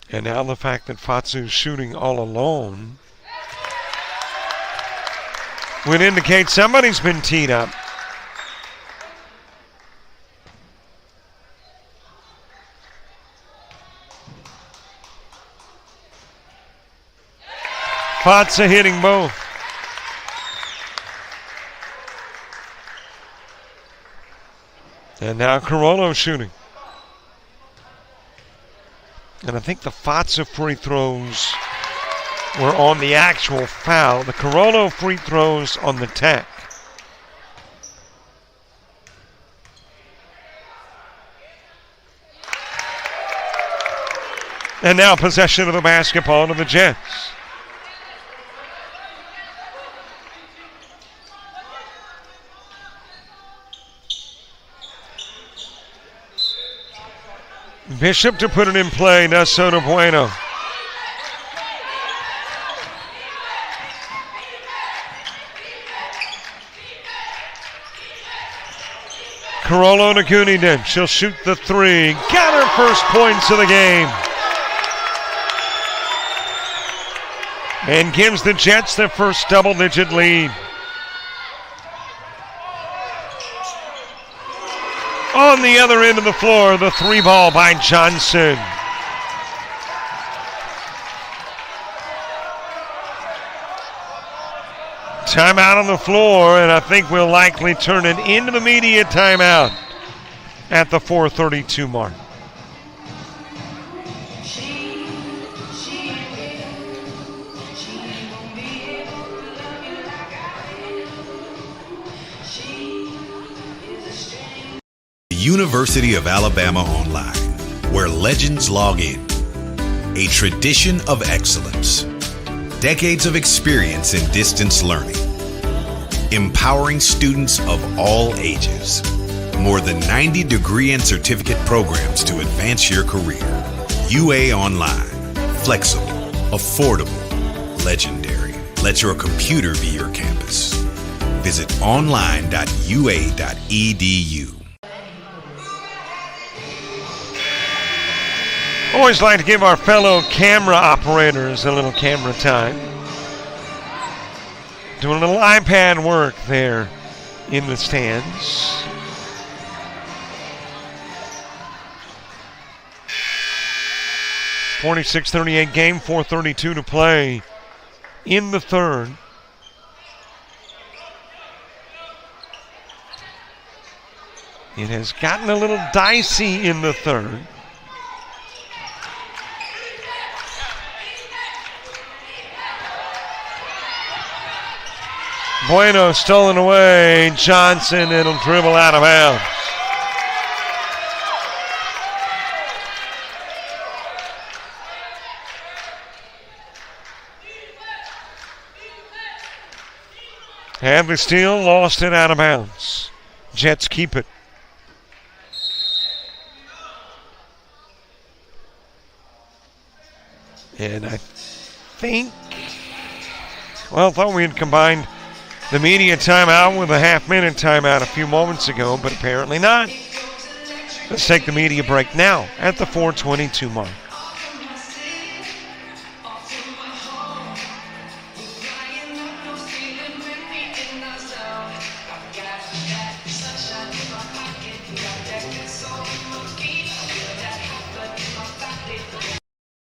And now the fact that Fatsu's shooting all alone would indicate somebody's been teed up. Fatsa hitting both. And now Carollo shooting. And I think the Fatsa free throws were on the actual foul. The Carollo free throws on the tech. And now possession of the basketball to the Jets. Bishop to put it in play, does Soto Bueno. Carollo to Gunington. She'll shoot the 3. Got her first points of the game. And gives the Jets their first double-digit lead. On the other end of the floor, the 3 ball by Johnson. Timeout on the floor, and I think we'll likely turn it into the media timeout at the 4:32 mark. University of Alabama Online, where legends log in. A tradition of excellence. Decades of experience in distance learning. Empowering students of all ages. More than 90 degree and certificate programs to advance your career. UA Online. Flexible, affordable, legendary. Let your computer be your campus. Visit online.ua.edu. Always like to give our fellow camera operators a little camera time. Doing a little iPad work there in the stands. .46-38 game, 4:32 to play in the third. It has gotten a little dicey in the third. Bueno stolen away. Johnson, it'll dribble out of bounds. Had the steal, lost it out of bounds. Jets keep it. And I think, well, I thought we had combined the media timeout with a half-minute timeout a few moments ago, but apparently not. Let's take the media break now at the 4:22 mark.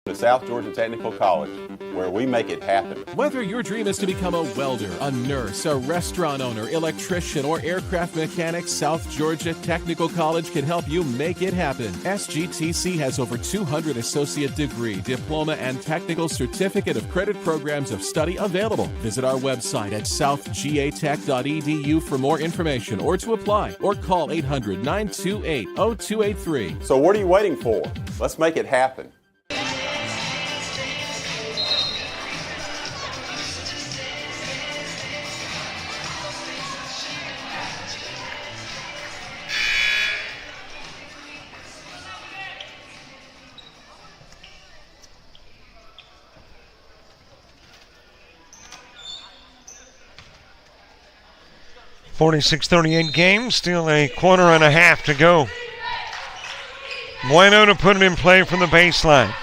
To South Georgia Technical College, where we make it happen. Whether your dream is to become a welder, a nurse, a restaurant owner, electrician, or aircraft mechanic, South Georgia Technical College can help you make it happen. SGTC has over 200 associate degree, diploma, and technical certificate of credit programs of study available. Visit our website at southgatech.edu for more information or to apply, or call 800-928-0283. So what are you waiting for? Let's make it happen. .46-38 game, still a quarter and a half to go. Bueno to put it in play from the baseline.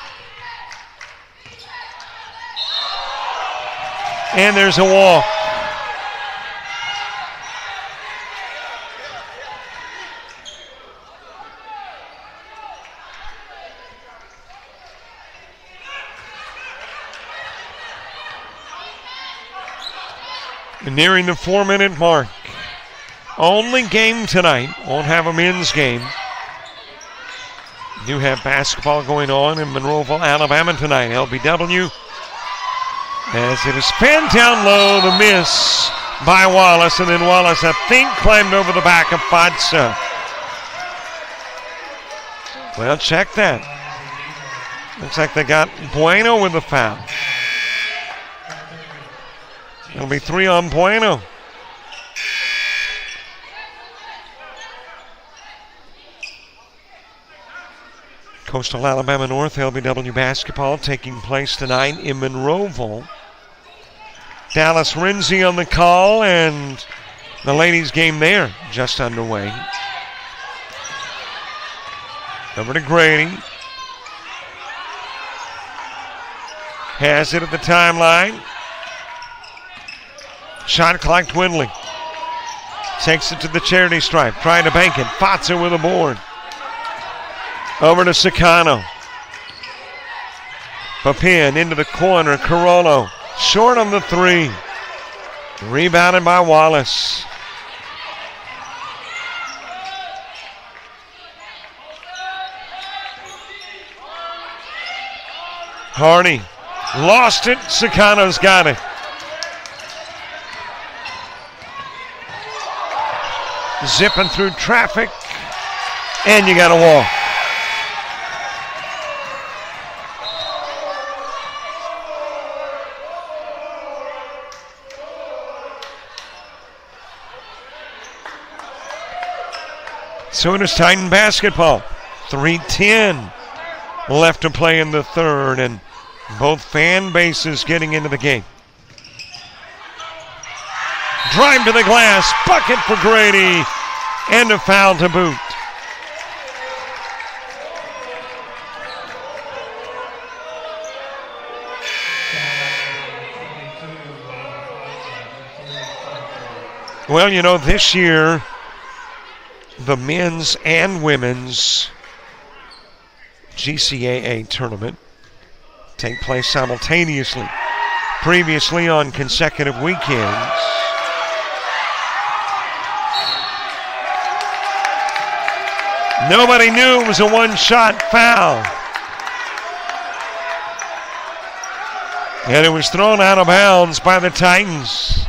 And there's a walk. Nearing the 4-minute mark. Only game tonight. Won't have a men's game. Do have basketball going on in Monroeville, Alabama tonight. LBW as it is spanned down low. The miss by Wallace, and then Wallace, I think, climbed over the back of Fadsa. Well, check that. Looks like they got Bueno with the foul. It'll be 3 on Bueno. Coastal Alabama North LBW basketball taking place tonight in Monroeville. Dallas Renzi on the call, and the ladies' game there just underway. Over to Grady. Has it at the timeline. Shot clock dwindling. Takes it to the charity stripe. Trying to bank it. Fotzer with a board. Over to Sicano. Papin into the corner. Carollo short on the 3. Rebounded by Wallace. Hardy lost it. Sicano's got it. Zipping through traffic, and you got to walk. So it is Titan basketball. 3:10 left to play in the third, and both fan bases getting into the game. Drive to the glass, bucket for Grady, and a foul to boot. Well, you know, this year, the men's and women's GCAA tournament take place simultaneously. Previously on consecutive weekends. Nobody knew it was a one-shot foul. And it was thrown out of bounds by the Titans.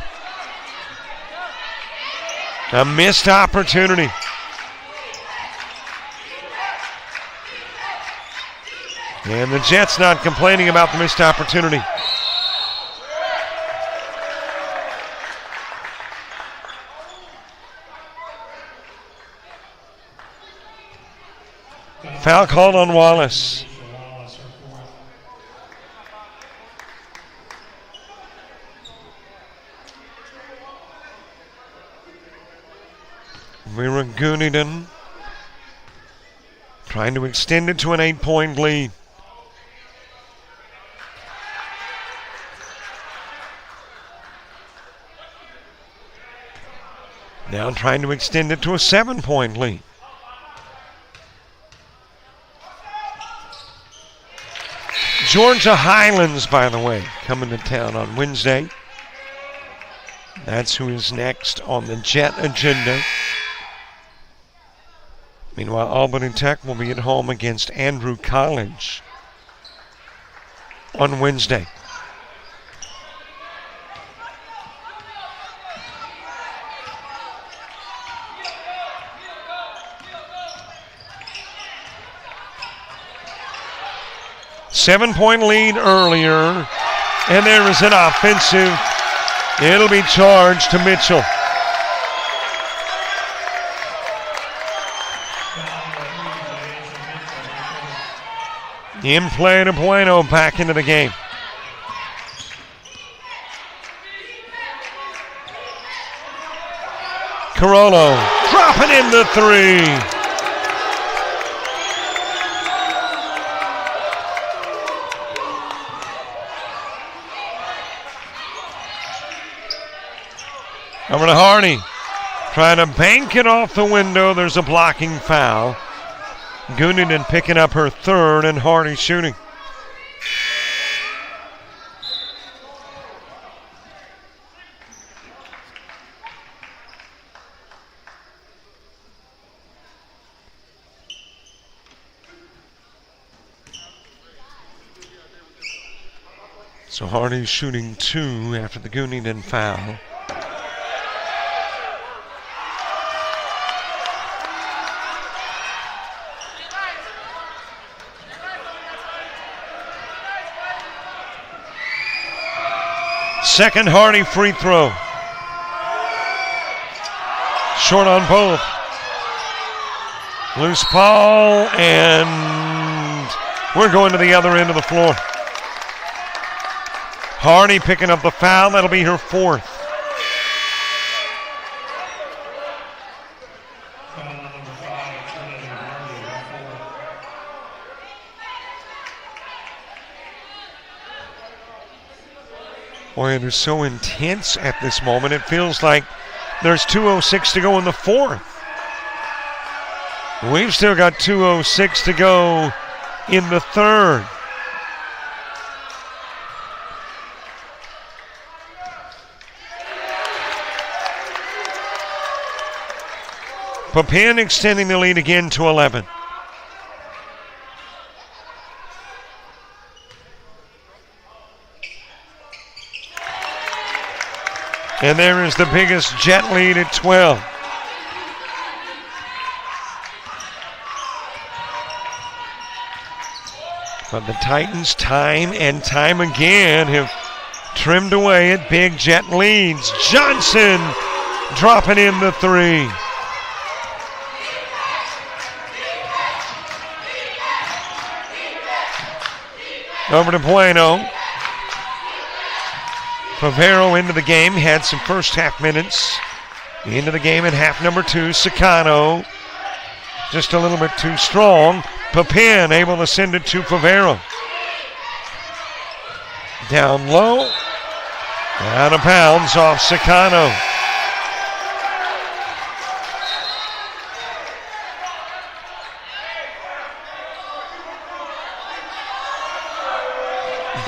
A missed opportunity. And the Jets not complaining about the missed opportunity. Foul called on Wallace. Wallace, her fourth. Vera Guniden trying to extend it to an 8-point lead. Now trying to extend it to a 7-point lead. Georgia Highlands, by the way, coming to town on Wednesday. That's who is next on the Jet agenda. Meanwhile, Albany Tech will be at home against Andrew College on Wednesday. Seven-point lead earlier, and there is an offensive. It'll be charged to Mitchell. In play to Bueno, back into the game. Carollo dropping in the three. Over to Hardy, trying to bank it off the window. There's a blocking foul. Guniden picking up her third, and Hardy shooting. So Hardy's shooting two after the Guniden foul. Second Hardy free throw. Short on both. Loose ball, and we're going to the other end of the floor. Hardy picking up the foul. That'll be her fourth. Boy, it is so intense at this moment. It feels like there's 2:06 to go in the fourth. We've still got 2:06 to go in the third. Papin extending the lead again to 11. And there is the biggest Jet lead at 12. But the Titans time and time again have trimmed away at big Jet leads. Johnson dropping in the three. Over to Bueno. Favero into the game, had some first half minutes. Into the game in half number two, Sicano. Just a little bit too strong. Papin able to send it to Favero. Down low. Out of bounds off Sicano.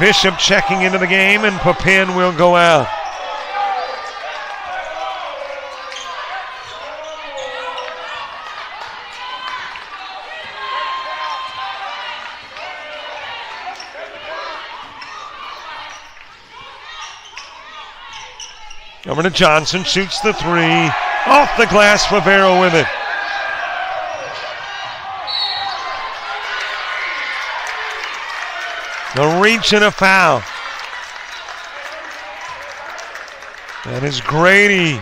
Bishop checking into the game, and Papin will go out. Over to Johnson, shoots the three. Off the glass, Favero with it. The reach and a foul. That is Grady.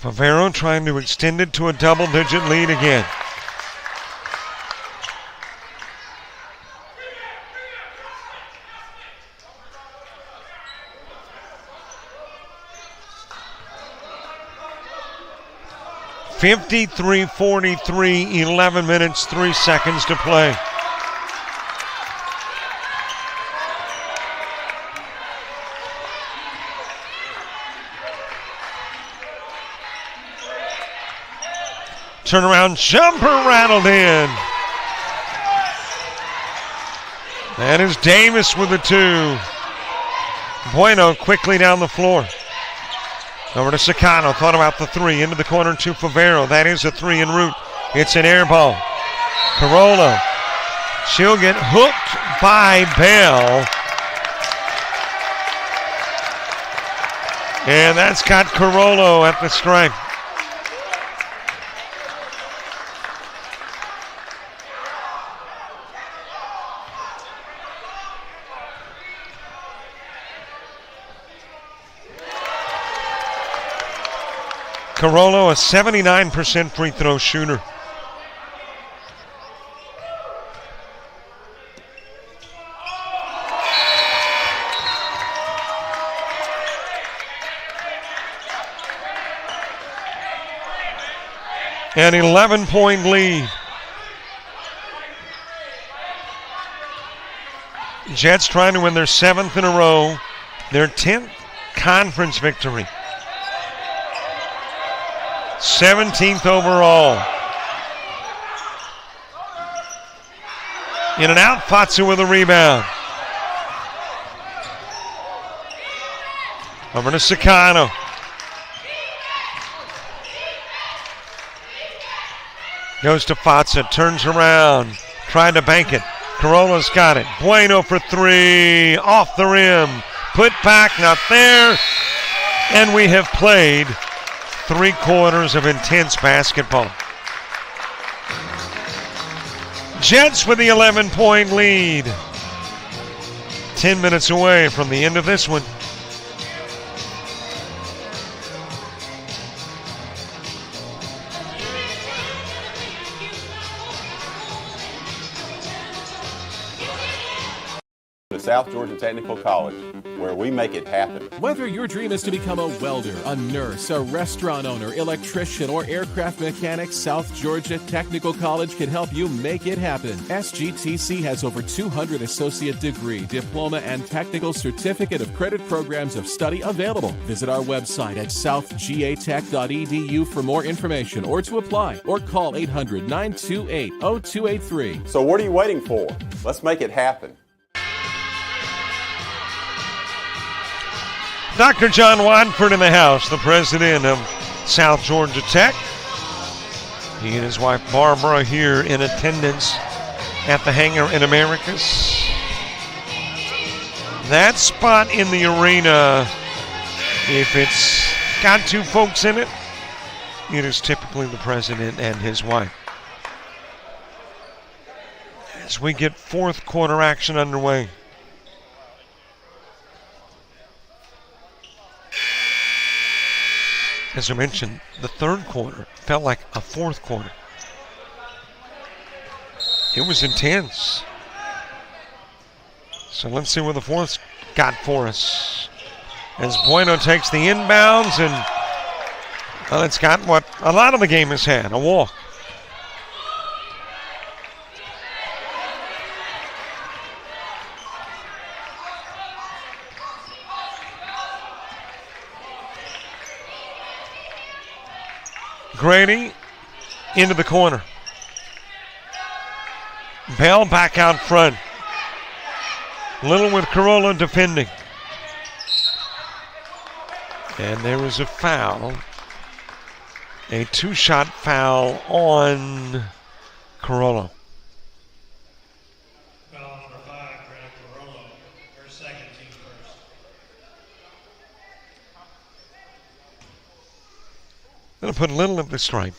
Favero trying to extend it to a double-digit lead again. (53-43), 11 minutes, 3 seconds to play. Turnaround jumper rattled in. That is Davis with the 2. Bueno quickly down the floor. Over to Sicano, thought about the 3, into the corner to Favero. That is a 3 en route. It's an air ball. Corolla, she'll get hooked by Bell. And that's got Carollo at the stripe. Carollo, a 79% free throw shooter. An 11-point lead. Jets trying to win their 7th in a row, their 10th conference victory. 17th overall. In and out, Fatsu with a rebound. Over to Sicano. Goes to Fatsa, turns around, trying to bank it. Corolla's got it. Bueno for 3, off the rim. Put back, not there. And we have played 3 quarters of intense basketball. Jets with the 11-point lead. 10 minutes away from the end of this one. To South Georgia Technical College, where we make it happen. Whether your dream is to become a welder, a nurse, a restaurant owner, electrician, or aircraft mechanic, South Georgia Technical College can help you make it happen. SGTC has over 200 associate degree, diploma, and technical certificate of credit programs of study available. Visit our website at southgatech.edu for more information or to apply, or call 800-928-0283. So what are you waiting for? Let's make it happen. Dr. John Watford in the house, the president of South Georgia Tech. He and his wife Barbara here in attendance at the hangar in Americas. That spot in the arena, if it's got 2 folks in it, it is typically the president and his wife. As we get 4th quarter action underway. As I mentioned, the 3rd quarter felt like a 4th quarter. It was intense. So let's see what the 4th's got for us. As Bueno takes the inbounds, and well, it's got what a lot of the game has had, a walk. Grady into the corner. Bell back out front. Little with Corolla defending. And there was a foul. A 2-shot foul on Corolla. Foul number 5, Grant Carollo, her 2nd, team first. Gonna put Little at the stripe.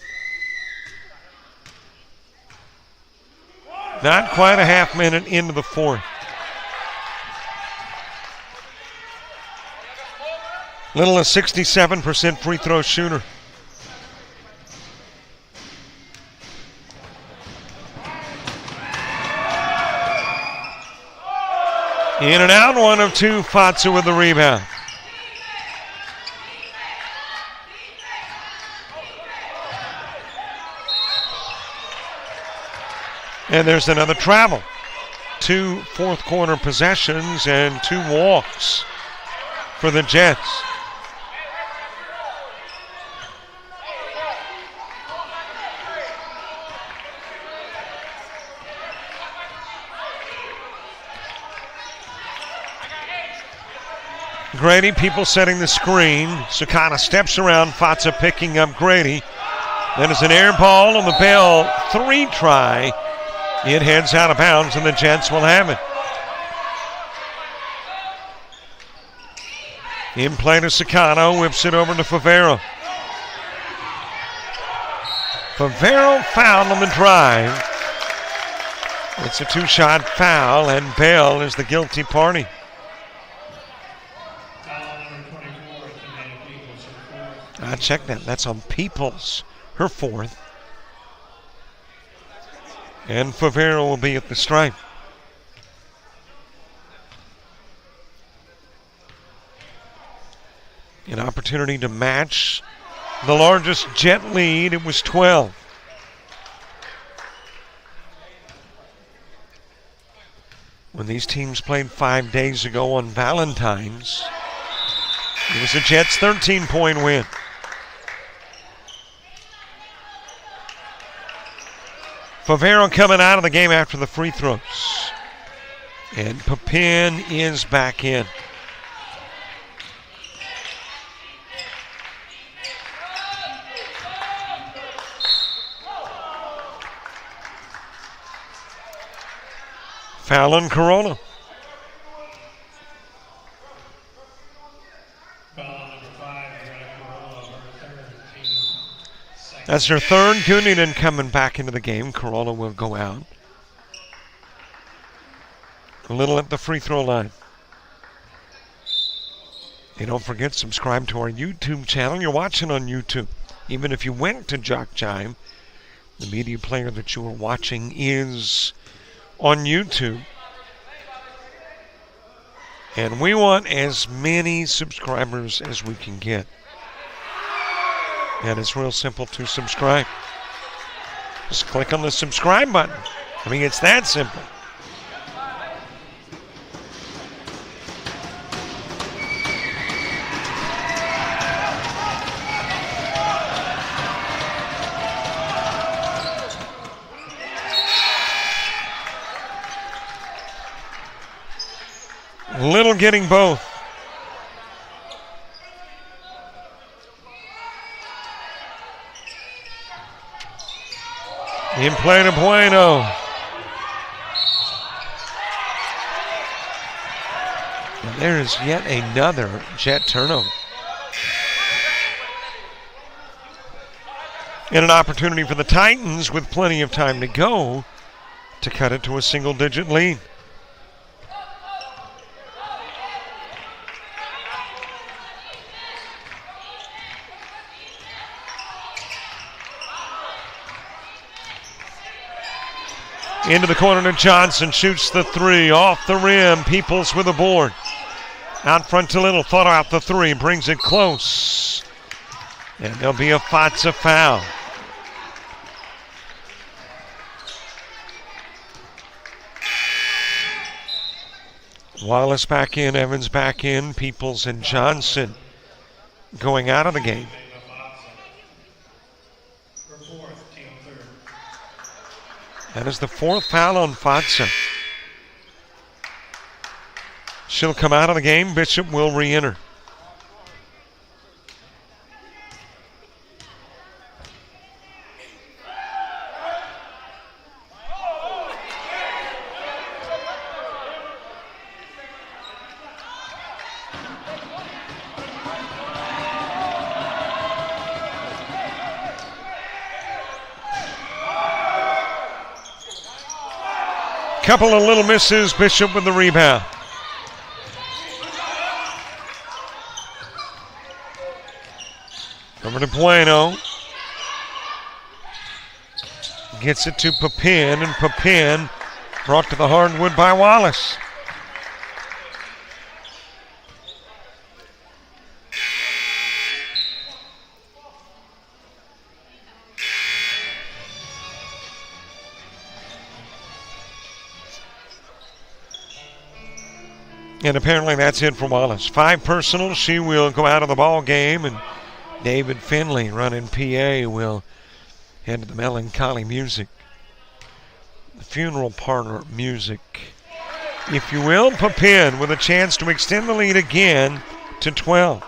Not quite a half minute into the 4th. Little, a 67% free throw shooter. In and out, 1 of 2. Fatsa with the rebound. And there's another travel. 2 fourth quarter possessions and 2 walks for the Jets. Grady, people setting the screen. Sakana steps around. Fatsa picking up Grady. Then it's an air ball on the Bell 3 try. It heads out of bounds, and the Jets will have it. In play to Sakano, whips it over to Favero. Favero fouled on the drive. It's a 2-shot foul, and Bell is the guilty party. I checked that. That's on Peoples, her 4th. And Favero will be at the stripe. An opportunity to match the largest Jet lead. It was 12. When these teams played 5 days ago on Valentine's, it was a Jets 13-point win. Favero coming out of the game after the free throws. And Papin is back in. Foul on Corona. That's their 3rd. Gunningen coming back into the game. Corolla will go out. Little at the free throw line. And don't forget, subscribe to our YouTube channel. You're watching on YouTube. Even if you went to JockJive, the media player that you are watching is on YouTube. And we want as many subscribers as we can get. And it's real simple to subscribe. Just click on the subscribe button. I mean, it's that simple. Little getting both. In play to Bueno. And there is yet another Jet turnover. And an opportunity for the Titans with plenty of time to go to cut it to a single-digit lead. Into the corner to Johnson, shoots the 3, off the rim, Peoples with a board. Out front to Little, thought out the 3, brings it close. And there'll be a Fatsa foul. Wallace back in, Evans back in, Peoples and Johnson going out of the game. That is the 4th foul on Fatsa. She'll come out of the game. Bishop will re-enter. Couple of little misses. Bishop with the rebound. Over to Bueno. Gets it to Papin, and Papin brought to the hardwood by Wallace. And apparently that's it for Wallace. 5 personal. She will go out of the ball game, and David Finley, running PA, will head to the melancholy music. The funeral parlor music, if you will. Papin with a chance to extend the lead again to 12.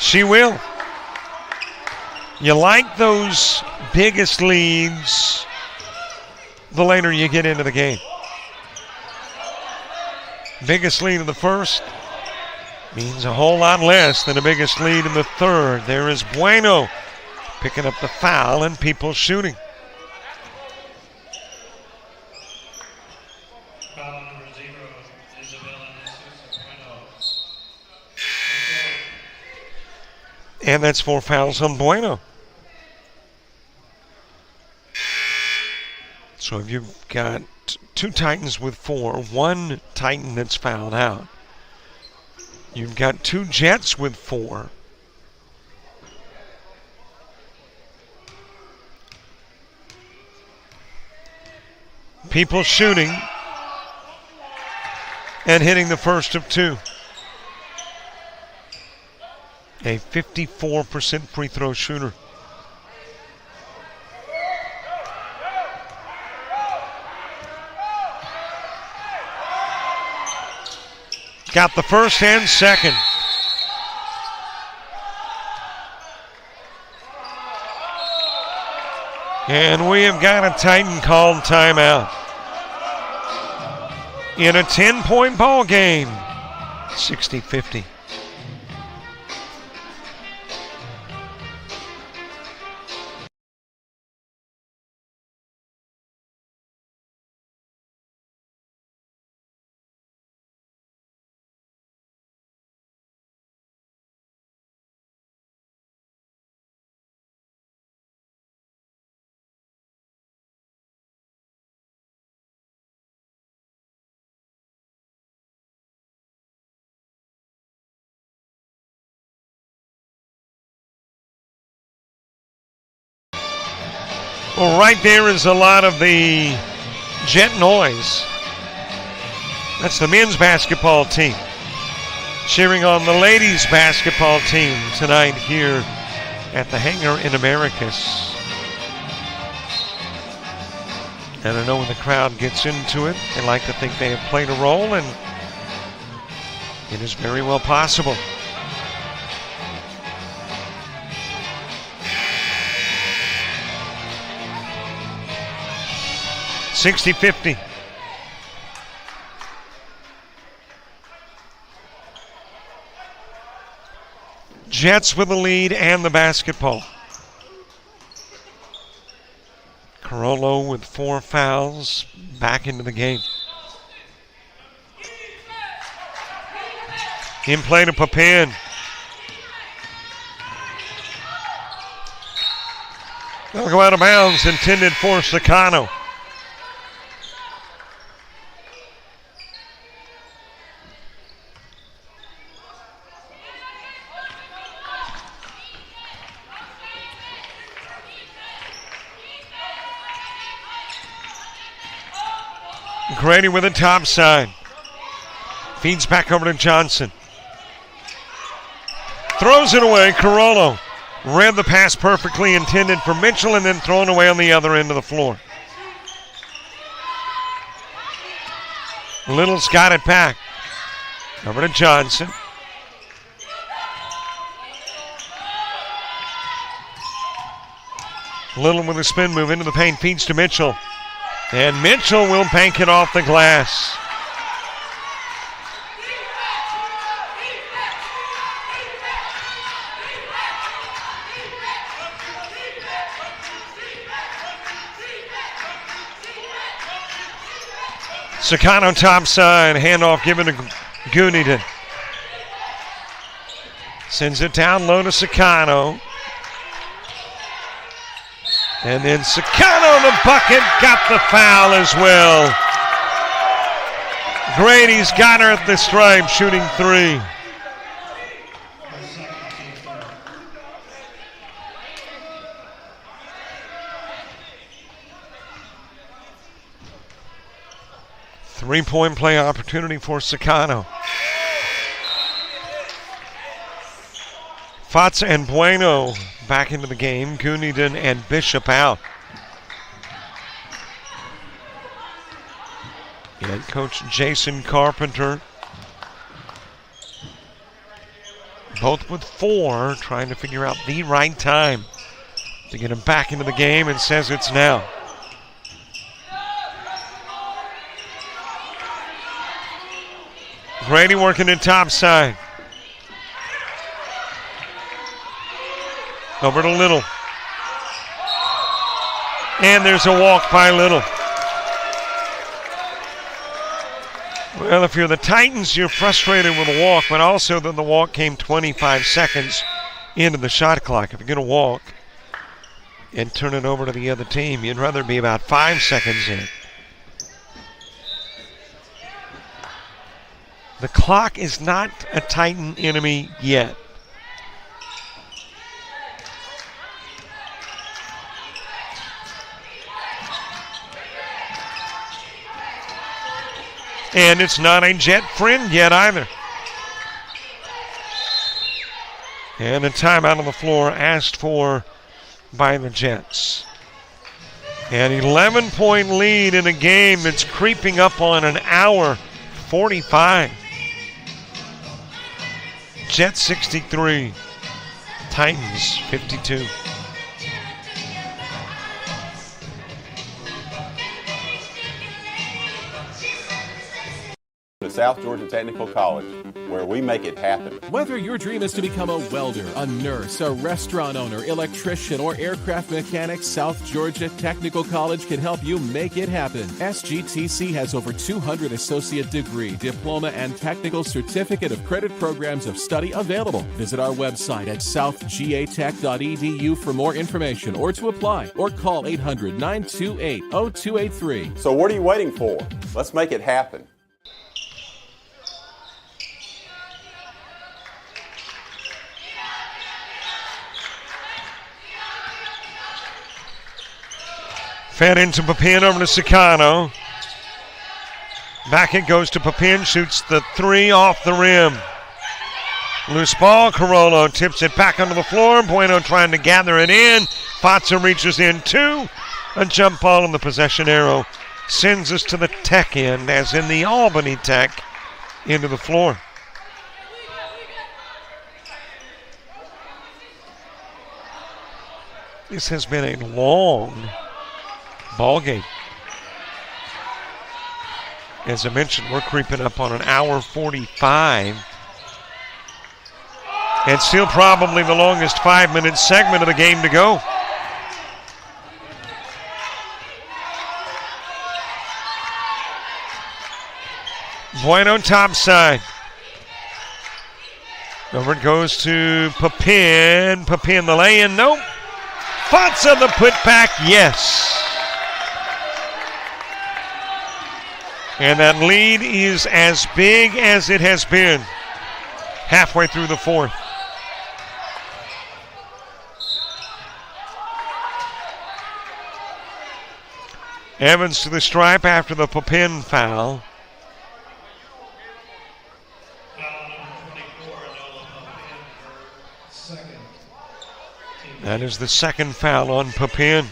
She will. You like those biggest leads the later you get into the game. Biggest lead in the first means a whole lot less than the biggest lead in the third. There is Bueno picking up the foul and people shooting. Foul number 0, Isabella Jesus Bueno. And that's 4 fouls on Bueno. So if you've got 2 Titans with 4, 1 Titan that's fouled out. You've got 2 Jets with 4. People shooting and hitting the first of 2. A 54% free throw shooter. Got the first and second. And we have got a Titan called timeout. In a 10-point ball game, 60-50. Well, right there is a lot of the Jet noise. That's the men's basketball team cheering on the ladies' basketball team tonight here at the Hangar in Americus. And I know when the crowd gets into it, they like to think they have played a role, and it is very well possible. 60-50. Jets with the lead and the basketball. Carollo with 4 fouls back into the game. In play to Papin. They'll go out of bounds, intended for Sacano. Grady with a top side. Feeds back over to Johnson. Throws it away. Carollo read the pass perfectly, intended for Mitchell, and then thrown away on the other end of the floor. Little's got it back. Over to Johnson. Little with a spin move into the paint, feeds to Mitchell. And Mitchell will bank it off the glass. Sacano top side, handoff given to Gunington. Sends it down low to Sacano. And then Sacano, the bucket, got the foul as well. Grady's got her at the stripe, shooting 3. 3-point play opportunity for Sicano. Fatsa and Bueno back into the game. Guniden and Bishop out. And Coach Jason Carpenter, both with 4, trying to figure out the right time to get him back into the game, and says it's now. Grady working it top side. Over to Little. And there's a walk by Little. Well, if you're the Titans, you're frustrated with the walk, but also that the walk came 25 seconds into the shot clock. If you're going to walk and turn it over to the other team, you'd rather be about 5 seconds in. The clock is not a Titan enemy yet. And it's not a Jet friend yet either. And a timeout on the floor asked for by the Jets. An 11-point lead in a game that's creeping up on an hour 45. Jets 63, Titans 52. To South Georgia Technical College, where we make it happen. Whether your dream is to become a welder, a nurse, a restaurant owner, electrician, or aircraft mechanic, South Georgia Technical College can help you make it happen. SGTC has over 200 associate degree, diploma, and technical certificate of credit programs of study available. Visit our website at southgatech.edu for more information or to apply, or call 800-928-0283. So what are you waiting for? Let's make it happen. Fed into Papin, over to Sicano. Back it goes to Papin, shoots the 3 off the rim. Loose ball, Carollo tips it back onto the floor. Bueno trying to gather it in. Fatsa reaches in 2. A jump ball on the possession arrow sends us to the Tech end, as in the Albany Tech, into the floor. This has been a long ball game. As I mentioned, we're creeping up on an hour 45. And still probably the longest 5-minute segment of the game to go. Bueno top side. Over it goes to Papin. Papin the lay-in, nope. Fatsa the putback, yes. And that lead is as big as it has been halfway through the 4th. Evans to the stripe after the Papin foul. That is the second foul on Papin.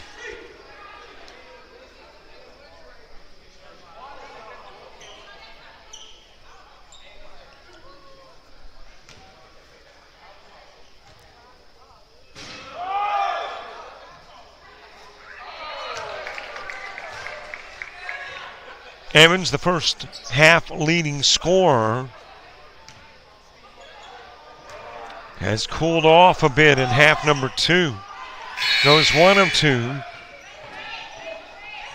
Evans, the first half leading scorer, has cooled off a bit in half number 2. Goes 1 of 2.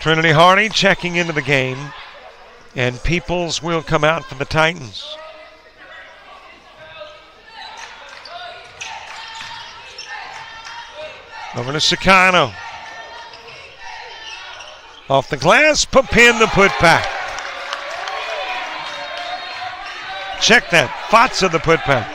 Trinity Hardy checking into the game, and Peoples will come out for the Titans. Over to Sicano. Off the glass, Papin the putback. Check that, Fatsa the putback.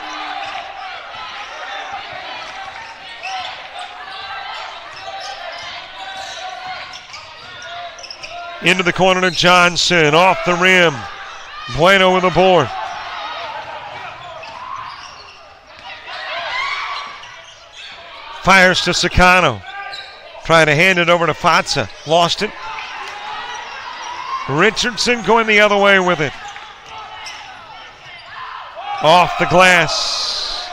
Into the corner to Johnson, off the rim. Bueno with the board. Fires to Sicano. Trying to hand it over to Fatsa. Lost it. Richardson going the other way with it. Off the glass.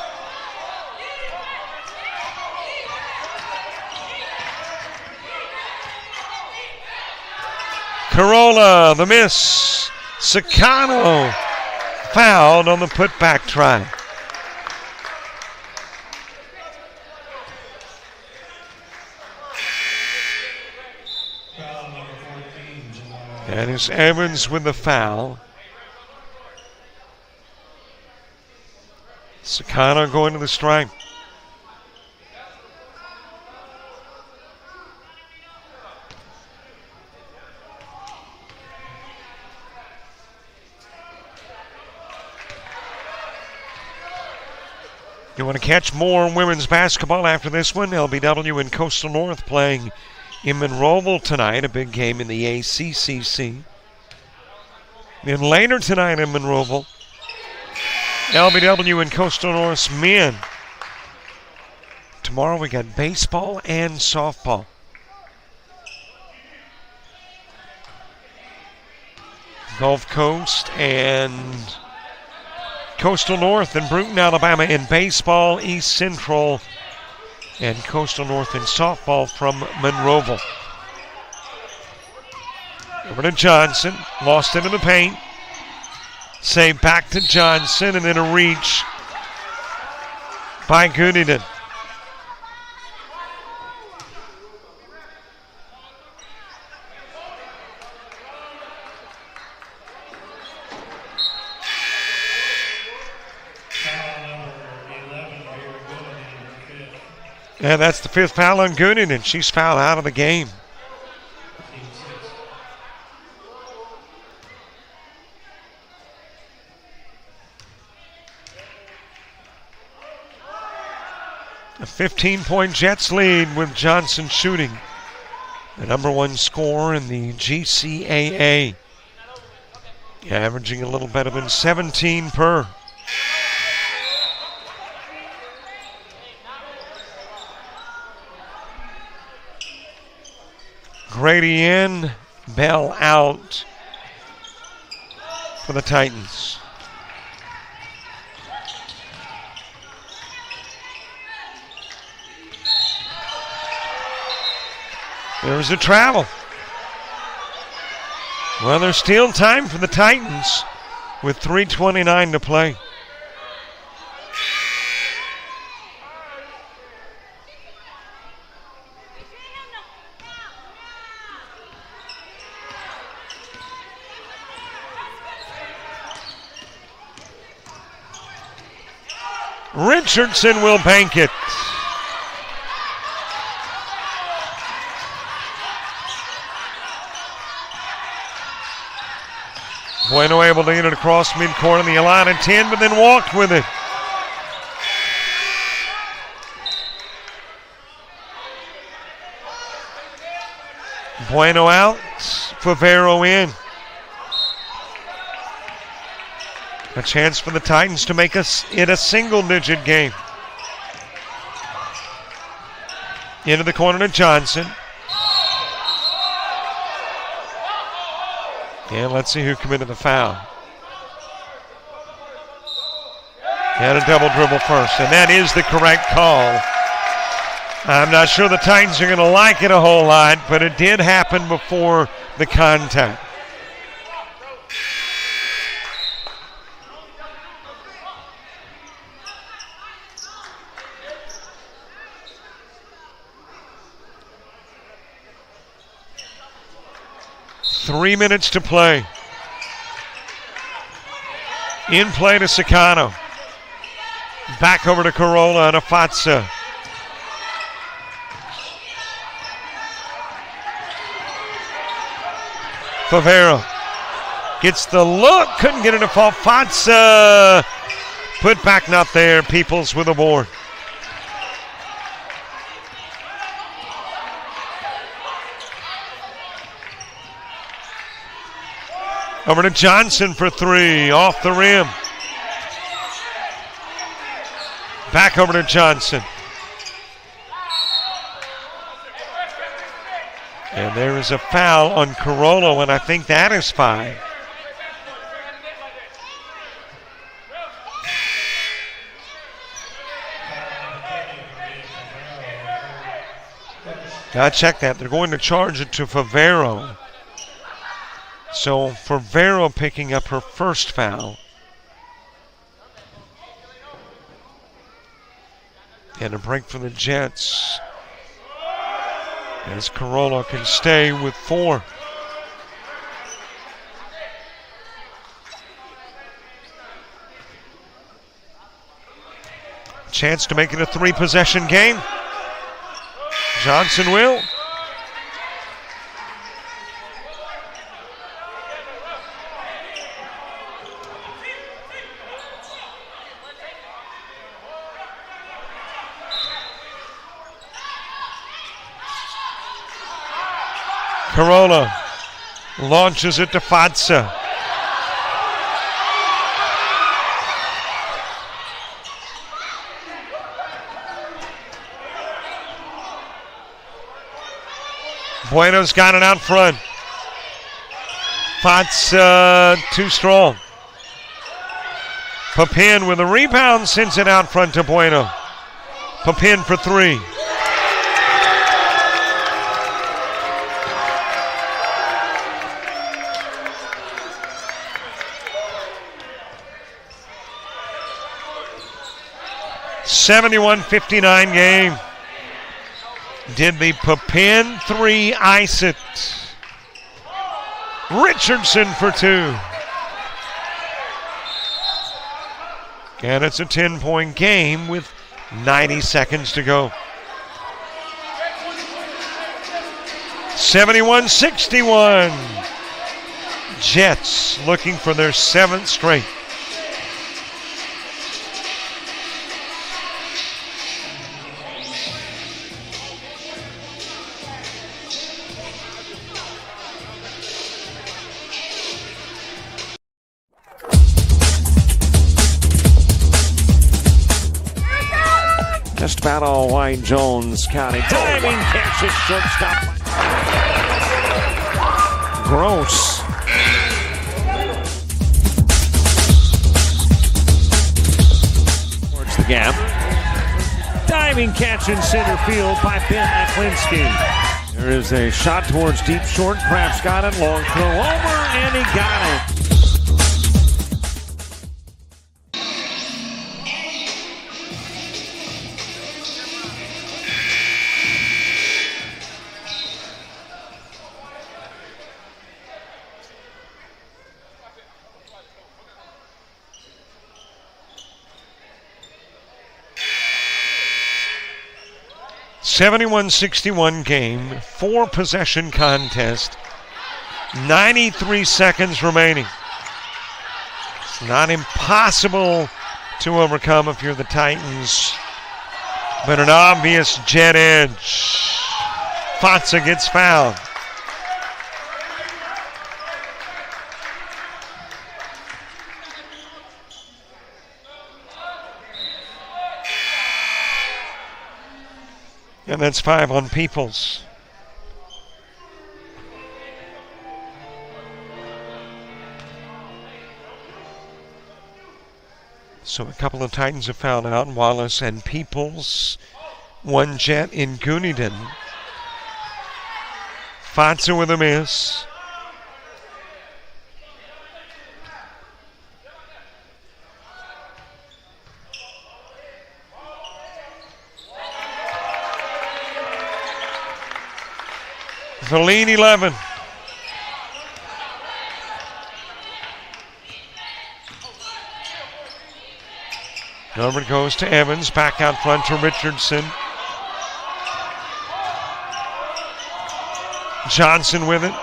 Corolla, the miss. Sicano fouled on the putback try. Foul number 14, Jamal. And it's Evans with the foul. Sicano going to the stripe. You want to catch more women's basketball after this one? LBW and Coastal North playing in Monroeville tonight, a big game in the ACCC. Then later tonight in Monroeville, LBW and Coastal North's men. Tomorrow we got baseball and softball. Gulf Coast and Coastal North and Brewton, Alabama in baseball, East Central and Coastal North in softball from Monroeville. Over to Johnson, lost into the paint. Save back to Johnson and then a reach by Goodington. And that's the fifth foul on Gooden, and she's fouled out of the game. A 15-point Jets lead with Johnson shooting. The number one scorer in the GCAA. Averaging a little better than 17 per. Grady in, Bell out for the Titans. There's a travel. Well, there's still time for the Titans with 3:29 to play. Richardson will bank it. Bueno able to get it across midcourt in the allotted 10, but then walked with it. Bueno out, Favero in. A chance for the Titans to make us it a single-digit game. Into the corner to Johnson. And let's see who committed the foul. And a double dribble first, and that is the correct call. I'm not sure the Titans are going to like it a whole lot, but it did happen before the contact. Three minutes to play. In play to Sicano. Back over to Corolla and Afatsa. Favero gets the look, couldn't get it to fall. Fatsa put back, not there. Peoples with a board. Over to Johnson for three, off the rim. Back over to Johnson. And there is a foul on Carollo, and I think that is 5. Gotta check that. They're going to charge it to Favero. So Favero picking up her first foul. And a break for the Jets, as Carollo can stay with 4. Chance to make it a 3-possession game. Johnson will. Carollo launches it to Fatsa. Bueno's got it out front. Fatsa too strong. Papin with a rebound sends it out front to Bueno. Papin for 3. (71-59) game. Did the Papin 3 ice it? Richardson for 2. And it's a 10-point game with 90 seconds to go. 71-61. Jets looking for their 7th straight. Just about all White Jones County. Diving catch it, shortstop. Gross. Towards the gap. Diving catch in center field by Ben Aklinski. There is a shot towards deep short. Kraft's got it. Long throw over, and he got it. (71-61) game, 4-possession contest, 93 seconds remaining. It's not impossible to overcome if you're the Titans, but an obvious jet edge. Fatsa gets fouled. And that's 5 on Peoples. So a couple of Titans have fouled out. Wallace and Peoples. 1 Jet in Gooneyden. Fatsa with a miss. The lead 11. Number goes to Evans, back out front to Richardson. Johnson with it.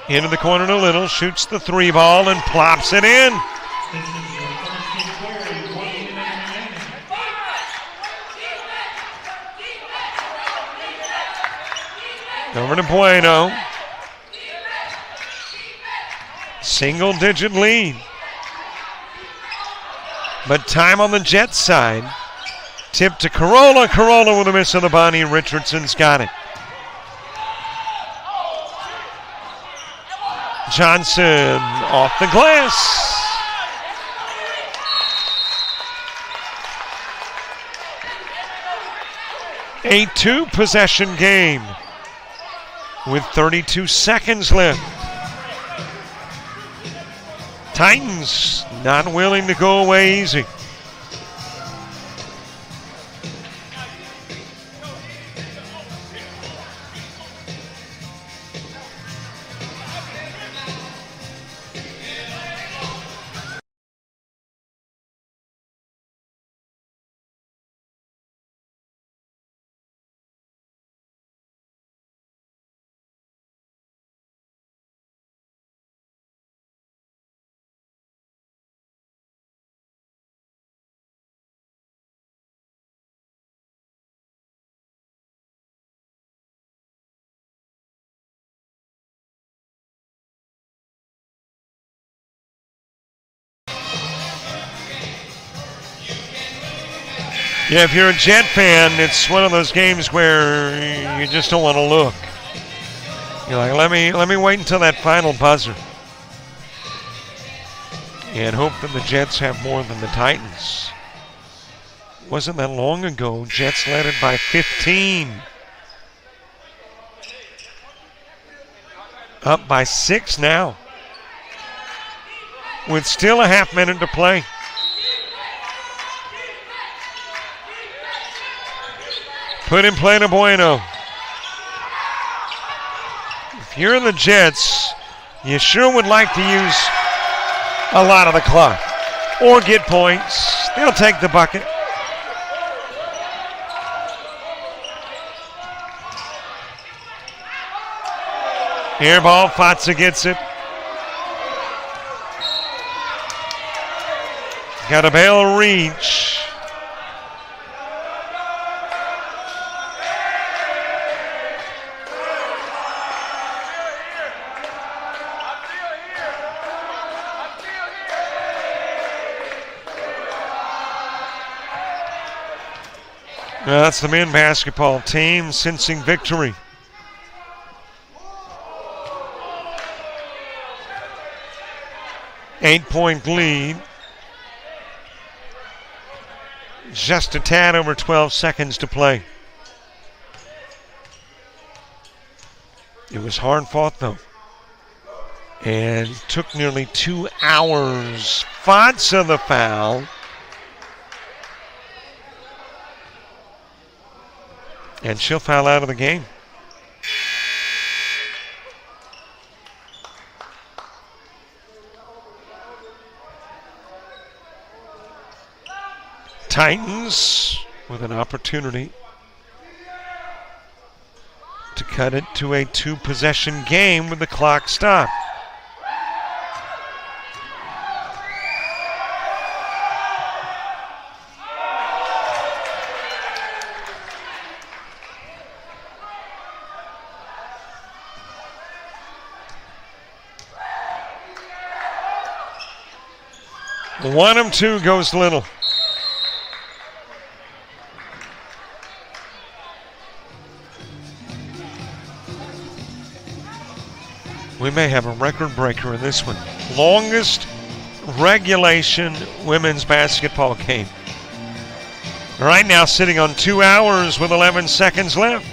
Into the corner to Little, shoots the 3 ball and plops it in. Over to Bueno. Single-digit lead. But time on the Jets side. Tip to Corolla. Corolla with a miss on the body. Richardson's got it. Johnson off the glass. 8-2 possession game with 32 seconds left. Titans not willing to go away easy. Yeah, if you're a Jet fan, it's one of those games where you just don't want to look. You're like, let me wait until that final buzzer. And hope that the Jets have more than the Titans. Wasn't that long ago, Jets led it by 15. Up by 6 now. With still a half minute to play. Put in play to Bueno. If you're the Jets, you sure would like to use a lot of the clock or get points. They'll take the bucket. Air ball, Fatsa gets it. Got a bail reach. That's the men basketball team sensing victory. Eight-point lead. Just a tad over 12 seconds to play. It was hard fought though. And took nearly 2 hours. Fatsa the foul. And she'll foul out of the game. Titans with an opportunity to cut it to a 2-possession game with the clock stopped. One of two goes Little. We may have a record breaker in this one. Longest regulation women's basketball game. Right now sitting on 2 hours with 11 seconds left.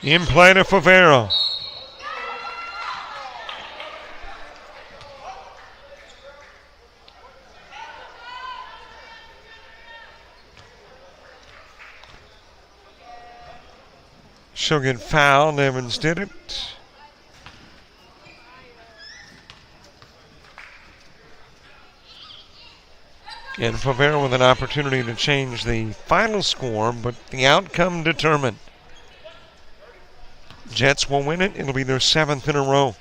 In play to Favero. She'll get fouled. Evans did it. And Favero with an opportunity to change the final score, but the outcome determined. Jets will win it. It'll be their 7th in a row.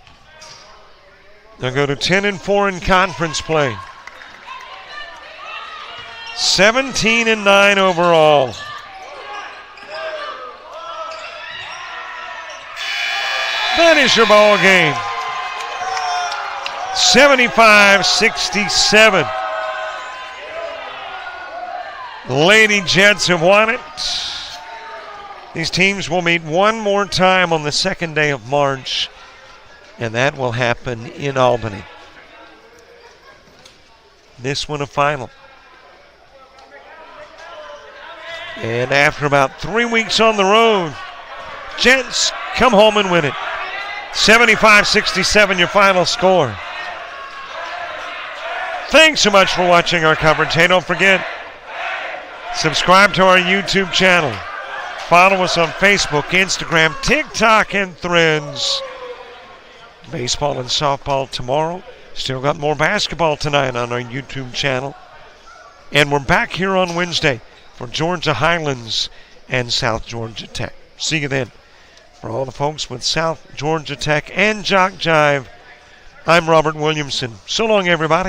They'll go to 10-4 in conference play. 17-9 overall. That is your ball game. 75-67. Lady Jets have won it. These teams will meet one more time on the 2nd day of March, and that will happen in Albany. This one a final. And after about 3 weeks on the road, Jets come home and win it. 75-67, your final score. Thanks so much for watching our coverage. Hey, don't forget, subscribe to our YouTube channel. Follow us on Facebook, Instagram, TikTok, and Threads. Baseball and softball tomorrow. Still got more basketball tonight on our YouTube channel. And we're back here on Wednesday for Georgia Highlands and South Georgia Tech. See you then. For all the folks with South Georgia Tech and JockJive, I'm Robert Williamson. So long, everybody.